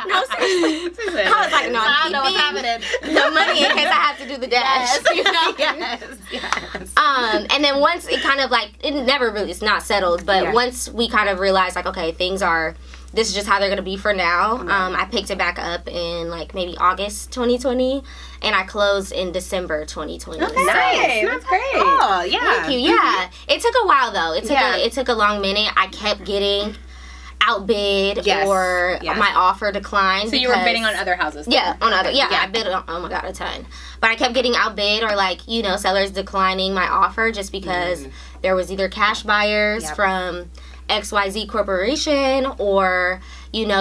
no, seriously. I was like, no, I don't know what's happening. The money in case I have to do the dash. Yes. And then once it kind of, like, it never really, it's not settled, but once we kind of realized, like, okay, this is just how they're going to be for now. I picked it back up in, like, maybe August 2020, and I closed in December 2020. Okay, nice. That's great. Oh, yeah. Thank you. Yeah. It took a while, though. It took a long minute. I kept getting outbid or my offer declined. So you were bidding on other houses? Yeah, on other. Yeah, I bid on, oh my God, a ton. But I kept getting outbid or, like, sellers declining my offer just because there was either cash buyers from XYZ Corporation, or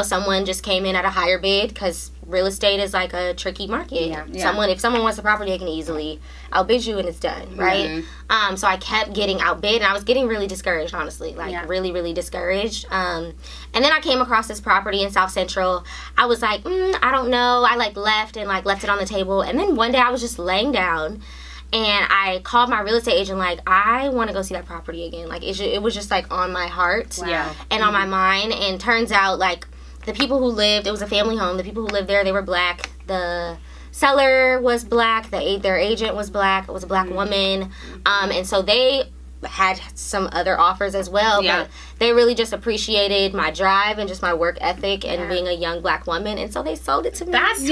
someone just came in at a higher bid, because real estate is, like, a tricky market. If someone wants the property, they can easily outbid you and it's done, right? So I kept getting outbid, and I was getting really discouraged, honestly, like really, really discouraged. And then I came across this property in South Central. I was like, I don't know. I, like, left it on the table, and then one day I was just laying down, and I called my real estate agent, like, I want to go see that property again. Like, it was just, like, on my heart and on my mind. And turns out, like, the people who lived, it was a family home. The people who lived there, they were black. The seller was black. Their agent was black. It was a black woman. And so they had some other offers as well. But they really just appreciated my drive and just my work ethic and being a young black woman. And so they sold it to me. That's And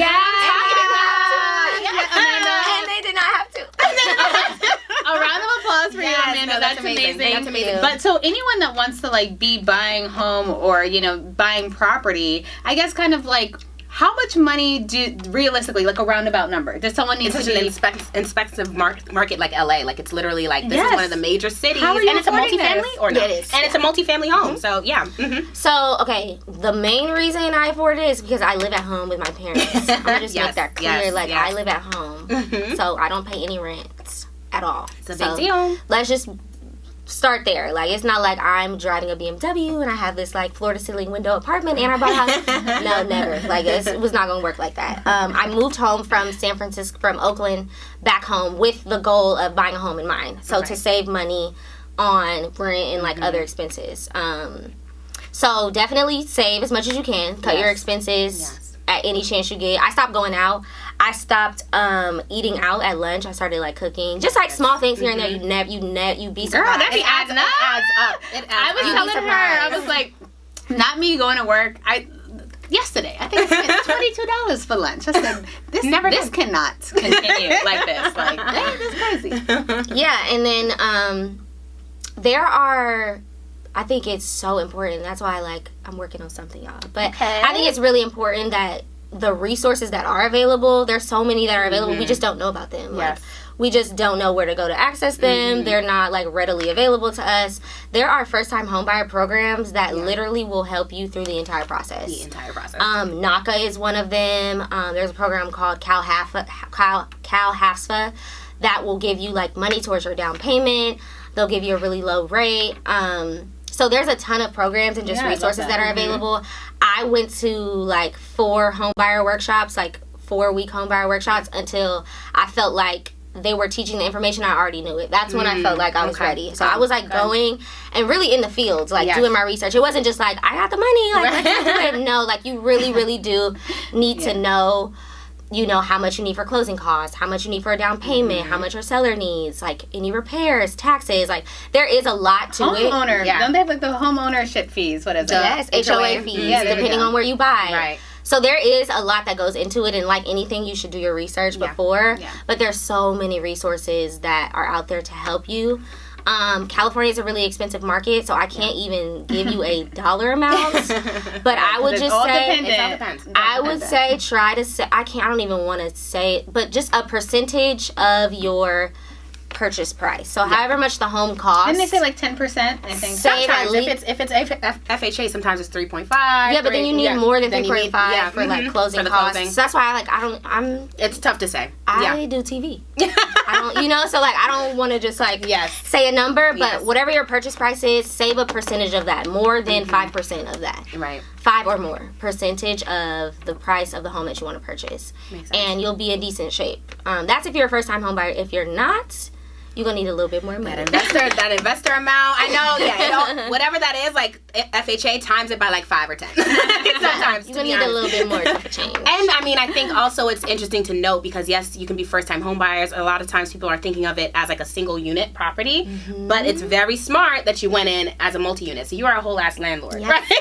they did not have to. A round of applause for you, Amanda. No, that's amazing. That's amazing. But so anyone that wants to, like, be buying home or, buying property, I guess kind of, like, how much money realistically, like, a roundabout number, does someone need to be? It's such an expensive market like LA. Like, it's literally, like, this is one of the major cities. How are you and it's a multifamily? This? Or no? Yeah, it is. And it's a multifamily home. So, So, okay, the main reason I afford it is because I live at home with my parents. I'm going to just make that clear. I live at home. So I don't pay any rent at all. It's a big deal. Let's just start there. Like, it's not like I'm driving a BMW and I have this, like, floor-to-ceiling window apartment and I bought a house. No, never. Like, it was not going to work like that. I moved home from from Oakland back home with the goal of buying a home in mind. So to save money on rent and, like, other expenses. So definitely save as much as you can. Cut your expenses at any chance you get. I stopped going out. I stopped eating out at lunch. I started like cooking, just like small things here and there. You'd be surprised. Girl, that be adding up. I was telling her, I was like, not me going to work. Yesterday, I think I spent $22 for lunch. I said, this cannot continue like this. Like, this is crazy. Yeah, and then there are, I think it's so important. That's why I'm working on something, y'all. But I think it's really important that the resources that are available, there's so many that are available. We just don't know about them. Yes. We just don't know where to go to access them. They're not readily available to us. There are first-time homebuyer programs that literally will help you through the entire process. NACA is one of them. There's a program called Cal HAFSA that will give you money towards your down payment. They'll give you a really low rate. So there's a ton of programs and just resources that are available. I went to 4 homebuyer workshops, 4-week homebuyer workshops, until I felt like they were teaching the information. I already knew it. That's when I felt like I was ready. So I was going and really in the fields, doing my research. It wasn't just I got the money, let's do it. No, you really, really do need to know, how much you need for closing costs, how much you need for a down payment, how much your seller needs, any repairs, taxes. There is a lot to it. Don't they have the homeownership fees? What is it? Yes, HOA fees, depending on where you buy. Right. So there is a lot that goes into it, and anything, you should do your research before. Yeah. But there's so many resources that are out there to help you. California is a really expensive market, so I can't even give you a dollar amount. But I would just say, I would say try to say, I don't even want to say it, but just a percentage of your purchase price. So however much the home costs. Didn't they say 10%? I think sometimes if it's FHA, sometimes it's 3.5. Yeah, but then you need more than 3.5 for closing for costs. So that's why it's tough to say. I do TV. I don't, so I don't want to just say a number, but whatever your purchase price is, save a percentage of that, more than 5% of that. Right. 5 or more percentage of the price of the home that you want to purchase. And you'll be in decent shape. That's if you're a first time home buyer. If you're not, you're going to need a little bit more money. That investor amount, I know, whatever that is, FHA times it by 5 or 10. Sometimes, you're going to need a little bit more to change. And, I think also it's interesting to note, because, yes, you can be first-time home buyers. A lot of times people are thinking of it as a single-unit property, but it's very smart that you went in as a multi-unit. So you are a whole-ass landlord, right? So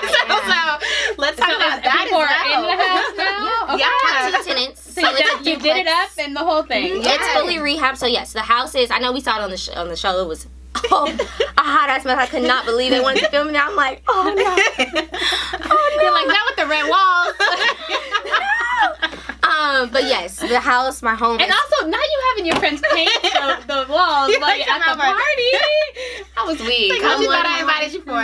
let's talk about that. People are in the house now? Yeah. 2 tenants. So you did it up and the whole thing. It's fully rehabbed. So, yes, the house is, I know we saw it on the show. It was a hot ass mess. I could not believe they wanted to film it. I'm like, oh no. You're like, not with the red walls. No. But yes, the house, my home. And also, not you having your friends paint the walls while you're at the party. I was weak. How you thought I invited you for?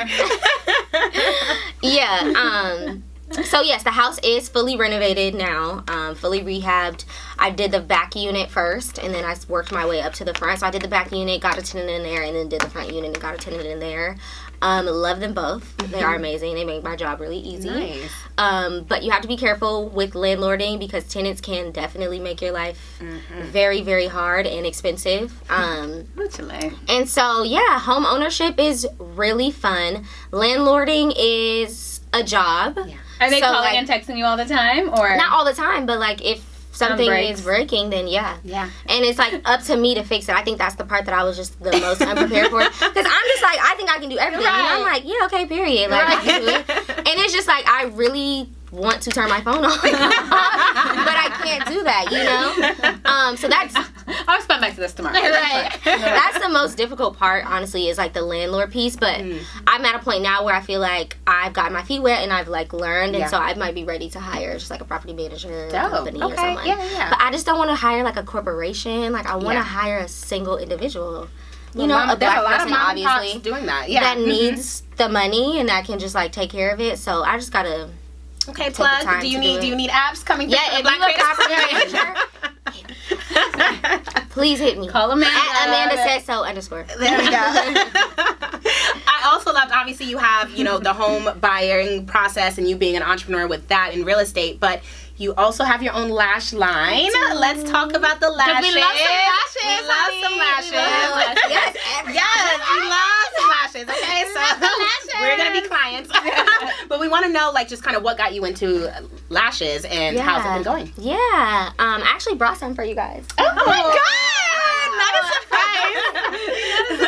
Yeah. So yes, the house is fully renovated now, fully rehabbed. I did the back unit first, and then I worked my way up to the front. So I did the back unit, got a tenant in there, and then did the front unit and got a tenant in there. Love them both. They are amazing. They make my job really easy. Nice. But you have to be careful with landlording, because tenants can definitely make your life very, very hard and expensive. And so, yeah, home ownership is really fun. Landlording is a job. Yeah. Are they calling and texting you all the time, or not all the time? But if something is breaking, then yeah. And it's up to me to fix it. I think that's the part that I was just the most unprepared for, because I'm just I think I can do everything. Right. I'm like, yeah, okay, period. I can do it. And it's just I really want to turn my phone on, but I can't do that, So that's. I'll respond back to this tomorrow. Right. That's the most difficult part, honestly, is the landlord piece. But I'm at a point now where I feel like I've got my feet wet and I've learned, and so I might be ready to hire just a property manager company or someone. Yeah. But I just don't want to hire a corporation. I want to hire a single individual. A black person, obviously, doing that. That needs the money and that can just take care of it. So I just gotta. Okay, plug. Do you need apps coming? Yeah, if you a property manager, please hit me. Call Amanda. At Amanda says so _. There we go. I also loved, obviously, you have the home buying process and you being an entrepreneur with that in real estate, but you also have your own lash line. Let's talk about the lashes. We love some lashes. We love some lashes. Yes, we love some lashes. lashes, okay? So we're gonna be clients. But we want to know, like, just kind of what got you into lashes and how's it been going? Yeah. I actually brought some for you guys. Oh my God! Not a surprise.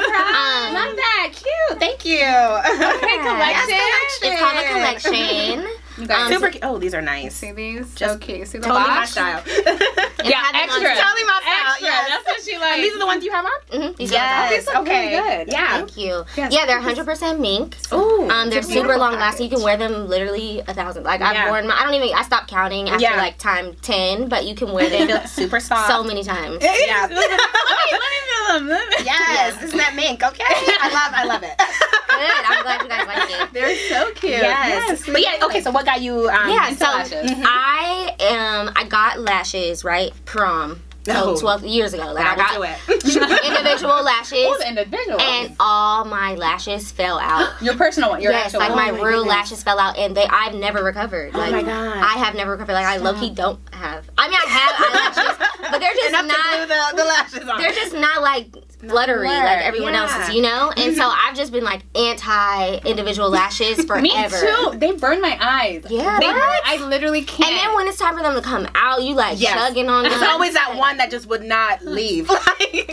Love that. Cute. Thank you. Okay, Kollection. It's called a Kollection. You guys Super cute. Oh, these are nice. see these? Just Okay. See the Totally my box? style. Yeah, extra. Totally my style. Extra. Yes. That's what she likes. And these are the ones you have on? Mm-hmm. These Yes. These look Okay. really good. Yeah. Thank you. Yes. Yeah, they're 100% mink. Ooh. They're super long lasting. You can wear them literally 1,000. Like I've worn my. I stopped counting after like time 10, but you can wear them Super soft. so many times. Yeah. Let me feel them. Yes. Isn't that mink? Okay. I love it. Good. I'm glad you guys like it. They're so cute. Yes. But yeah. Okay. So what got you? Yeah. So lashes. I got lashes prom. So 12 years ago, like I got do it. individual lashes, Oh, the individual. and all my lashes fell out. Your personal one. Your Yes, actual like one. my my real goodness. lashes fell out, and I've never recovered. Like, my God. I have never recovered. Like I low-key don't have. I mean, I have eyelashes, but they're just Enough not. to glue the lashes on. They're just not like fluttery like everyone else's, you know? And so I've just been like anti individual lashes forever. Me too. They burn my eyes. Yeah, They, right? I literally can't. And then when it's time for them to come out, you like chugging on them. It's always that one that just would not leave.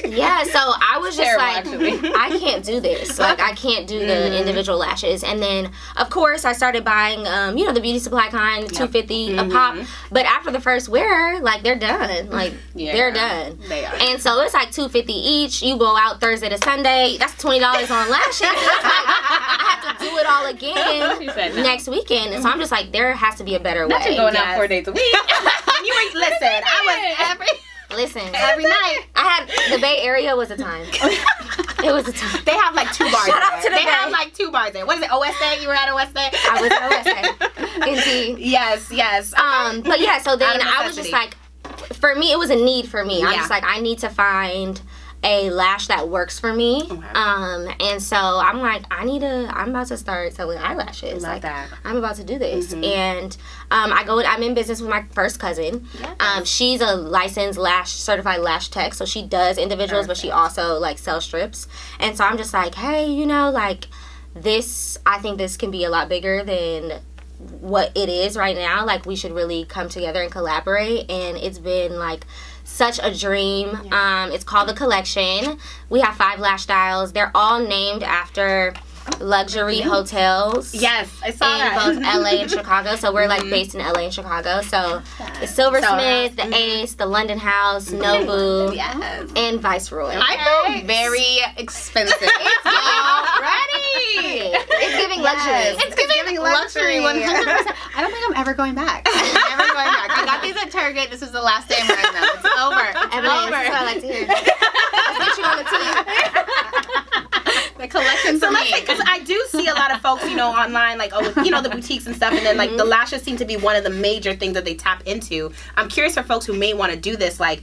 Yeah, so I was just Terrible, like, actually. I can't do this. Like, I can't do the individual lashes. And then, of course, I started buying, the beauty supply kind, $250 a pop. But after the first wear, like, they're done. Like, they're done. They are. And so it's like $250 each. You go out Thursday to Sunday. That's $20 on lashes. It's like, I have to do it all again She said no. next weekend. And so I'm just like, there has to be a better way. Not you going out 4 days a week. Listen, I was Listen, every night. I had the Bay Area was a time. It was a time. They have like 2 bars. Shout out there. to the They Bay. have like 2 bars there. What is it? OSA? You were at OSA? I was at OSA. Indeed. Yes. But yeah, so then Out of I was just necessity. like, for me, it was a need for me. I'm Yeah. just like, I need to find a lash that works for me. Okay. And so I'm like, I'm about to start selling eyelashes. Love Like, that. I'm about to do this. And I'm in business with my first cousin. Yes. She's a licensed certified lash tech. So she does individuals, but she also like sells strips. And so I'm just like, hey, like I think this can be a lot bigger than what it is right now. Like, we should really come together and collaborate. And it's been like such a dream. It's called the Kollection. We have 5 lash styles. They're all named after luxury hotels. Yes, I saw in that. both LA and Chicago. So we're like based in LA and Chicago. So the Silversmith, the Ace, the London House, Nobu, Yes. and Viceroy. I feel very expensive. Already. It's giving luxury. It's giving luxury 100%. I don't think I'm ever going back. I got these at Target. This is the last day I'm wearing them. It's over. Emily, this is what I like to hear. Let's get you on the team. The collection So for let's me. say, because I do see a lot of folks, online, like, the boutiques and stuff, and then, like, the lashes seem to be one of the major things that they tap into. I'm curious for folks who may want to do this, like,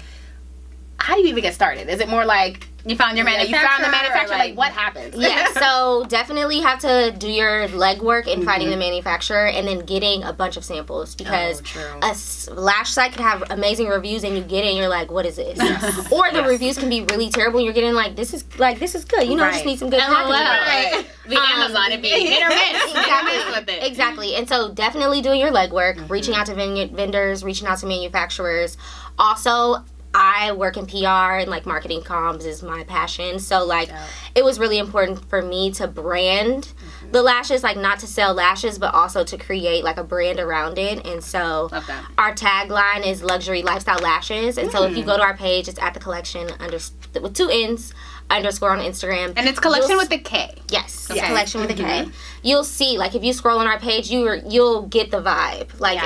how do you even get started? Is it more like, You found your manufacturer. you found the manufacturer, or, like, what happens? Yeah, so definitely have to do your legwork in finding the manufacturer and then getting a bunch of samples, because true. a lash site could have amazing reviews and you get it and you're like, what is this? Or the reviews can be really terrible and you're getting like, this is good. I just need some good packaging. Right. The Amazon, it'd be hit or miss. With it. Exactly. And so definitely doing your legwork, reaching out to vendors, reaching out to manufacturers. Also, I work in PR and like marketing comms is my passion. So like it was really important for me to brand the lashes, like not to sell lashes, but also to create like a brand around it. And so our tagline is luxury lifestyle lashes. And so if you go to our page, it's at the Kollection with 2 N's _ on Instagram. And it's Kollection with a K. Yes, Okay. Kollection with a K. You'll see, like if you scroll on our page, you'll get the vibe. Like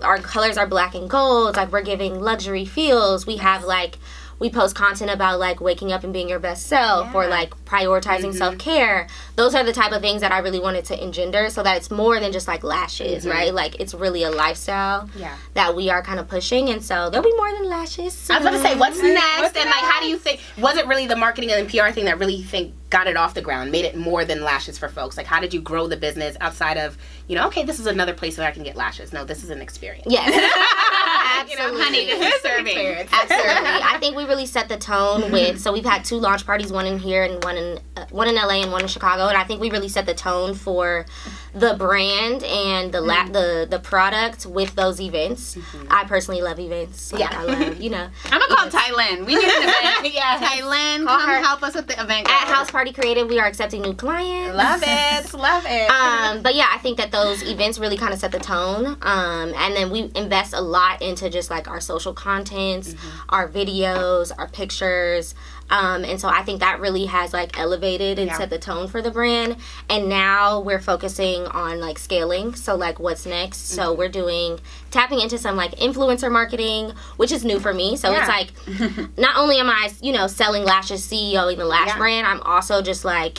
our colors are black and gold. Like we're giving luxury feels. We have like, we post content about like waking up and being your best self or like prioritizing self-care. Those are the type of things that I really wanted to engender so that it's more than just like lashes, right? Like it's really a lifestyle that we are kind of pushing. And so there'll be more than lashes. I was about to say, what's next? And like, how do you think, was it really the marketing and PR thing that really got it off the ground, made it more than lashes for folks? Like, how did you grow the business outside of, okay, this is another place where I can get lashes? No, this is an experience. Yes. Absolutely. Honey, this is serving. Absolutely. I think we really set the tone with, so we've had 2 launch parties, one in here and one in LA and one in Chicago, and I think we really set the tone for the brand and the product with those events. I personally love events. Like, I love, I'm gonna call Thailand. We need an event. Thailand, come help us with the event. At House Party Creative, we are accepting new clients. Love it. But yeah, I think that those events really kind of set the tone. And then we invest a lot into just like our social contents, our videos, our pictures. And so I think that really has like elevated and set the tone for the brand. And now we're focusing on like scaling. So like what's next? So we're tapping into some like influencer marketing, which is new for me. So it's like, not only am I, selling lashes, CEOing the lash brand, I'm also just like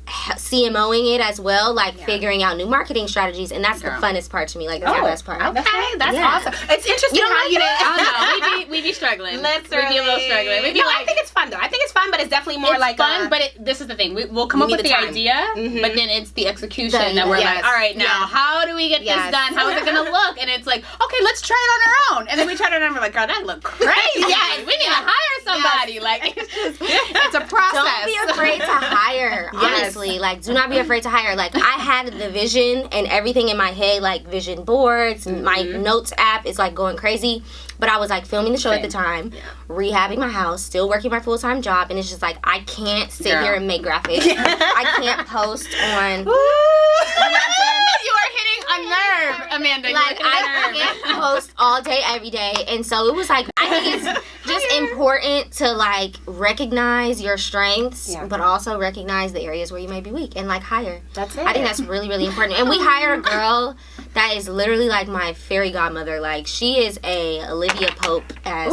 CMOing it as well, like figuring out new marketing strategies, and that's the funnest part to me. Like that's the best part. Okay, that's awesome. It's interesting how you did. I don't know. We be struggling. Literally. We be a little struggling. I think it's fun though. I think it's fun, but it's definitely more like fun. But this is the thing. We'll come up with the idea, but then it's the execution that we're like, all right, now how do we get this done? How is it gonna look? And it's like, okay, let's try it on our own. And then we try it on our own. We're like, girl, that look crazy. We need to hire somebody. Like it's a process. Don't be afraid to hire. Honestly, like do not be afraid to hire. Like I had the vision and everything in my head, like vision boards, my notes app is like going crazy. But I was like filming the show at the time, rehabbing my house, still working my full-time job, and it's just like I can't sit here and make graphics. I can't post on. You are hitting a nerve, Amanda. Like I can't post all day, every day, and so it was like I think it's just important to like recognize your strengths, but also recognize the areas where you may be weak and like hire. That's it. I think that's really, really important. And we hire a girl that is literally like my fairy godmother. Like she is a Olivia Pope as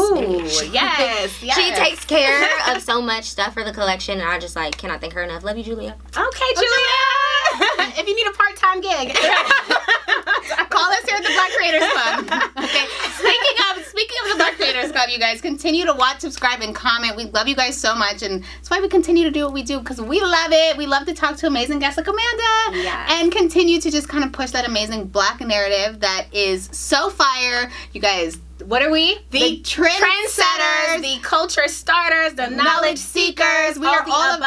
yes. She takes care of so much stuff for the collection, and I just like cannot thank her enough. Love you, Julia. Okay, Julia. If you need a part-time gig, call us here at the Black Creators Club. Okay. Speaking of the Black Creators Club, you guys continue to watch, subscribe, and comment. We love you guys so much, and that's why we continue to do what we do, because we love it. We love to talk to amazing guests like Amanda, and continue to just kind of push that amazing Black narrative that is so fire. You guys, what are we? The trendsetters, the culture starters, the knowledge seekers. We are all of the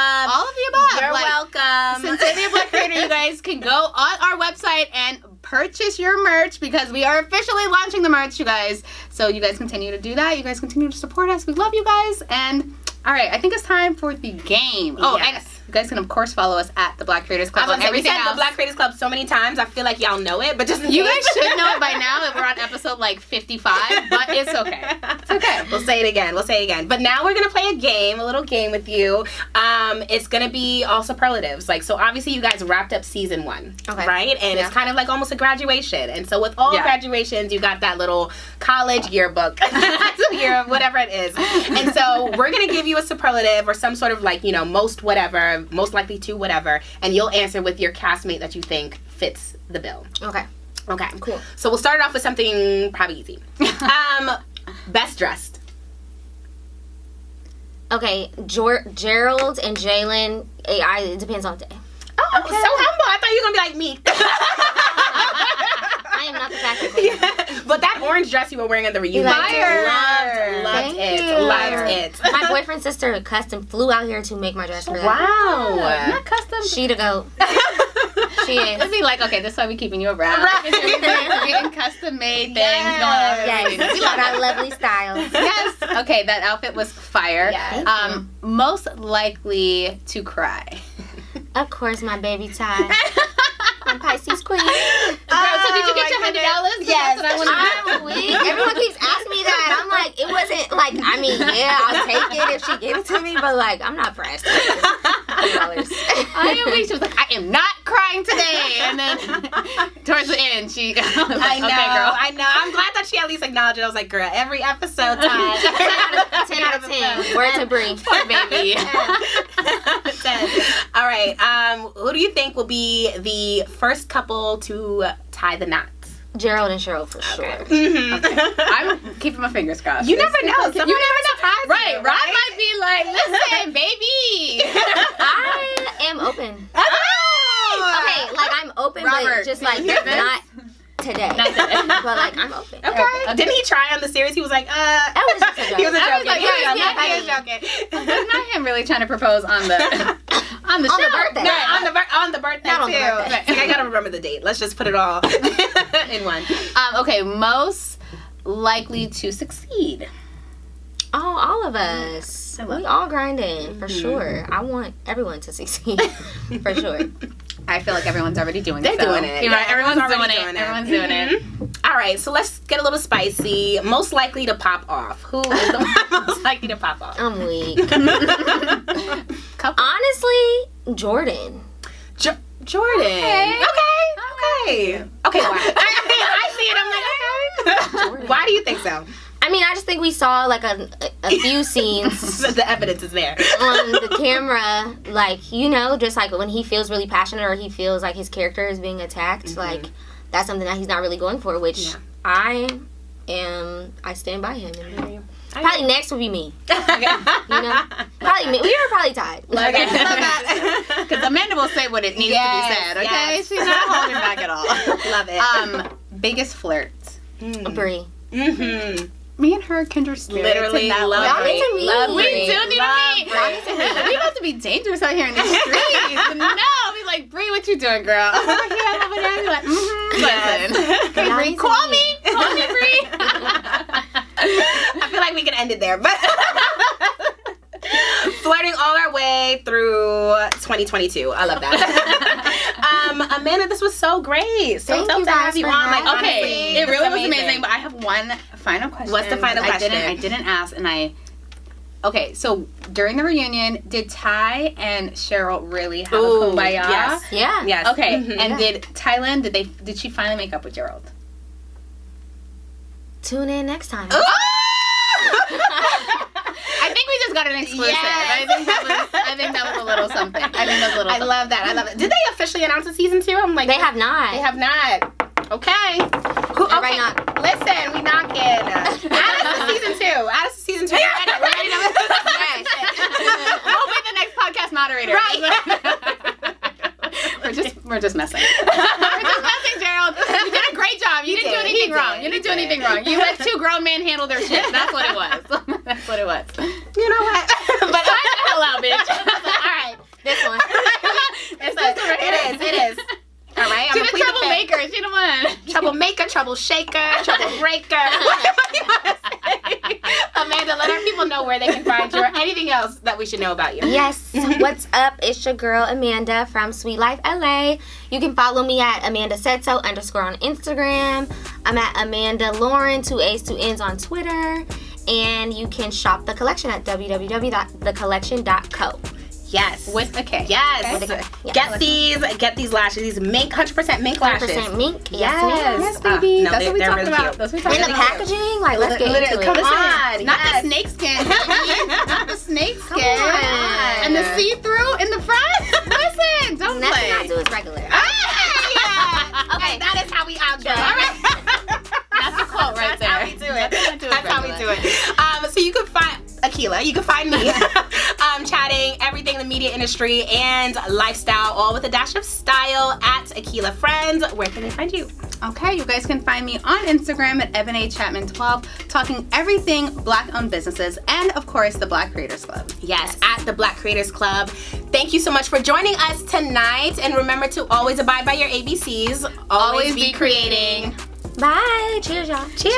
above. You're welcome. Sincerely a Black Creator, you guys can go on our website and purchase your merch, because we are officially launching the merch, you guys. So you guys continue to do that. You guys continue to support us. We love you guys. And all right, I think it's time for the game. Oh, and you guys can of course follow us at the Black Creators Club on everything else. The Black Creators Club so many times. I feel like y'all know it, but just you guys should know it by now that we're on episode like 55. But it's okay. It's okay. We'll say it again. But now we're gonna play a little game with you. It's gonna be all superlatives. Like, so obviously you guys wrapped up season 1, right? And it's kind of like almost a graduation. And so with all graduations, you got that little college yearbook, year whatever it is. And so we're gonna give you a superlative or some sort of like most whatever. Most likely to whatever, and you'll answer with your castmate that you think fits the bill. Okay, cool. So we'll start it off with something probably easy. Best dressed. Okay, Gerald and Jalen. It depends on the day. Oh, okay. So humble. I thought you were gonna be like me. I am not the fashion queen. But that orange dress you were wearing at the reunion, loved it. My boyfriend's sister flew out here to make my dress for that. Wow. Not custom. She to go. She is. It'd be like, okay, this is why we keeping you around. We're getting custom made things going on. Yes. We got our lovely styles. Yes. Okay, that outfit was fire. Yes. Most likely to cry. Of course, my baby Ty. I'm Pisces queen. Girl, so did you get your $100? Yes. That's what I I'm weak. Everyone keeps asking me that. I'm like, it wasn't like, I mean, yeah, I'll take it if she gives it to me, but like, I'm not pressed. $100. I am weak. She was like, I am not crying today. And then towards the end, she was like, I know, okay, girl. I know. I'm glad that she at least acknowledged it. I was like, girl, every episode time. 10 out of 10. Word to bring. Poor baby. 10. All right. Who do you think will be the first couple to tie the knots? Gerald and Cheryl for sure. Mm-hmm. Okay. I'm keeping my fingers crossed. You never know. You never know. Right. Ron might be like, listen, baby. I am open. Oh! Okay, like I'm open, Robert, but just like not today. Not today. but like I'm open. Okay. Didn't he try on the series? He was like, That was just a joke. He was joking. like, He was joking. It's not him really trying to propose on the on the show. On the birthday. No, on the birthday Not on too. the birthday. Like, I gotta remember the date. Let's just put it all in one. Okay, most likely to succeed. Oh, all of us. I love We it. all grinding for sure. I want everyone to succeed for sure. I feel like everyone's already doing They're it. though. doing it. You're right. Yeah, Everyone's already doing it. Everyone's doing it. All right, so let's get a little spicy. Most likely to pop off. Who is the one most likely to pop off? I'm weak. Couple. Honestly, Jordan. Jordan. Okay. Why? I see it. I'm like, okay. Jordan. Why do you think so? I mean, I just think we saw like a few scenes The evidence is there. on the camera, like, you know, just like when he feels really passionate or he feels like his character is being attacked, like that's something that he's not really going for, which I stand by him. And probably next would be me. You know? Probably me. We were probably tied. Because Amanda will say what it needs to be said, okay? yes. She's not holding back at all. Love it. Biggest flirt. Brie. Mm-hmm. Me and her, kindred spirits. Literally in that love way. Y'all need to meet. Love We Brie. do need Love to meet. Brie. We about to be dangerous out here in the streets. No, be like, Brie, what you doing, girl? I'm like, yeah, I'm over there. Be like, Yes. Listen. Okay, Y'all Brie, need to call meet. me. Call me, Brie. I feel like we can end it there, but flirting all our way through 2022. I love that. Amanda, this was so great. So Thank dope you to have guys you for on. Like, having honestly, me. It this really is was amazing. But I have one final question. What's the final question? I didn't ask, and Okay, so during the reunion, did Ty and Cheryl really have a kumbaya? Yes. Yeah. Yes. Okay, Mhm. and did Thailand? Did she finally make up with Gerald? Tune in next time. I think we just got an exclusive. Yes. I think that was a little something. I love that. I love it. Did they officially announce a season 2? I'm like, They have not. They have not. Okay. Everybody knock. Listen, we knocking. Add us to season 2. Add us to season 2. We're ready to We'll be the next podcast moderator. Right. We're just messing. We're just messing, Gerald. You did a great job. You didn't do anything wrong. You didn't do anything wrong. You let two grown men handle their shit. That's what it was. That's what it was. You know what? But sign the hell out, bitch. All right. This one. It is. All right. She's a troublemaker. She the one. Troublemaker, trouble shaker, trouble breaker. Amanda, let our people know where they can find you or anything else that we should know about you. Yes. What's up? It's your girl Amanda from Sweet Life LA. You can follow me at AmandaSetso_ on Instagram. I'm at Amanda Lauren 2 A's 2 N's on Twitter. And you can shop the collection at www.thecollection.co. Yes. With a K. Yes. Okay. Yes. Get these lashes. These mink, 100% mink lashes. 100% mink. Yes. baby. No, That's what we they're talked really about. cute. That's what we talked In the about. packaging? Like, let's get into it. Come on. Not yes. the snake skin. Not the snake Come skin. on. And the see-through in the front. Listen, don't Nothing play. I do is regular. Okay, that is how we outro. All right. That's a quote right there. That's how we do it. Nothing I do is That's how we regular. do it. So you can find Akila. You can find me chatting everything in the media industry and lifestyle, all with a dash of style at Akila Friends. Where can they find you? Okay, you guys can find me on Instagram at EvanAChapman12, talking everything Black-owned businesses and, of course, the Black Creators Club. Yes, at the Black Creators Club. Thank you so much for joining us tonight. And remember to always abide by your ABCs. Always be creating. Bye. Cheers, y'all. Cheers.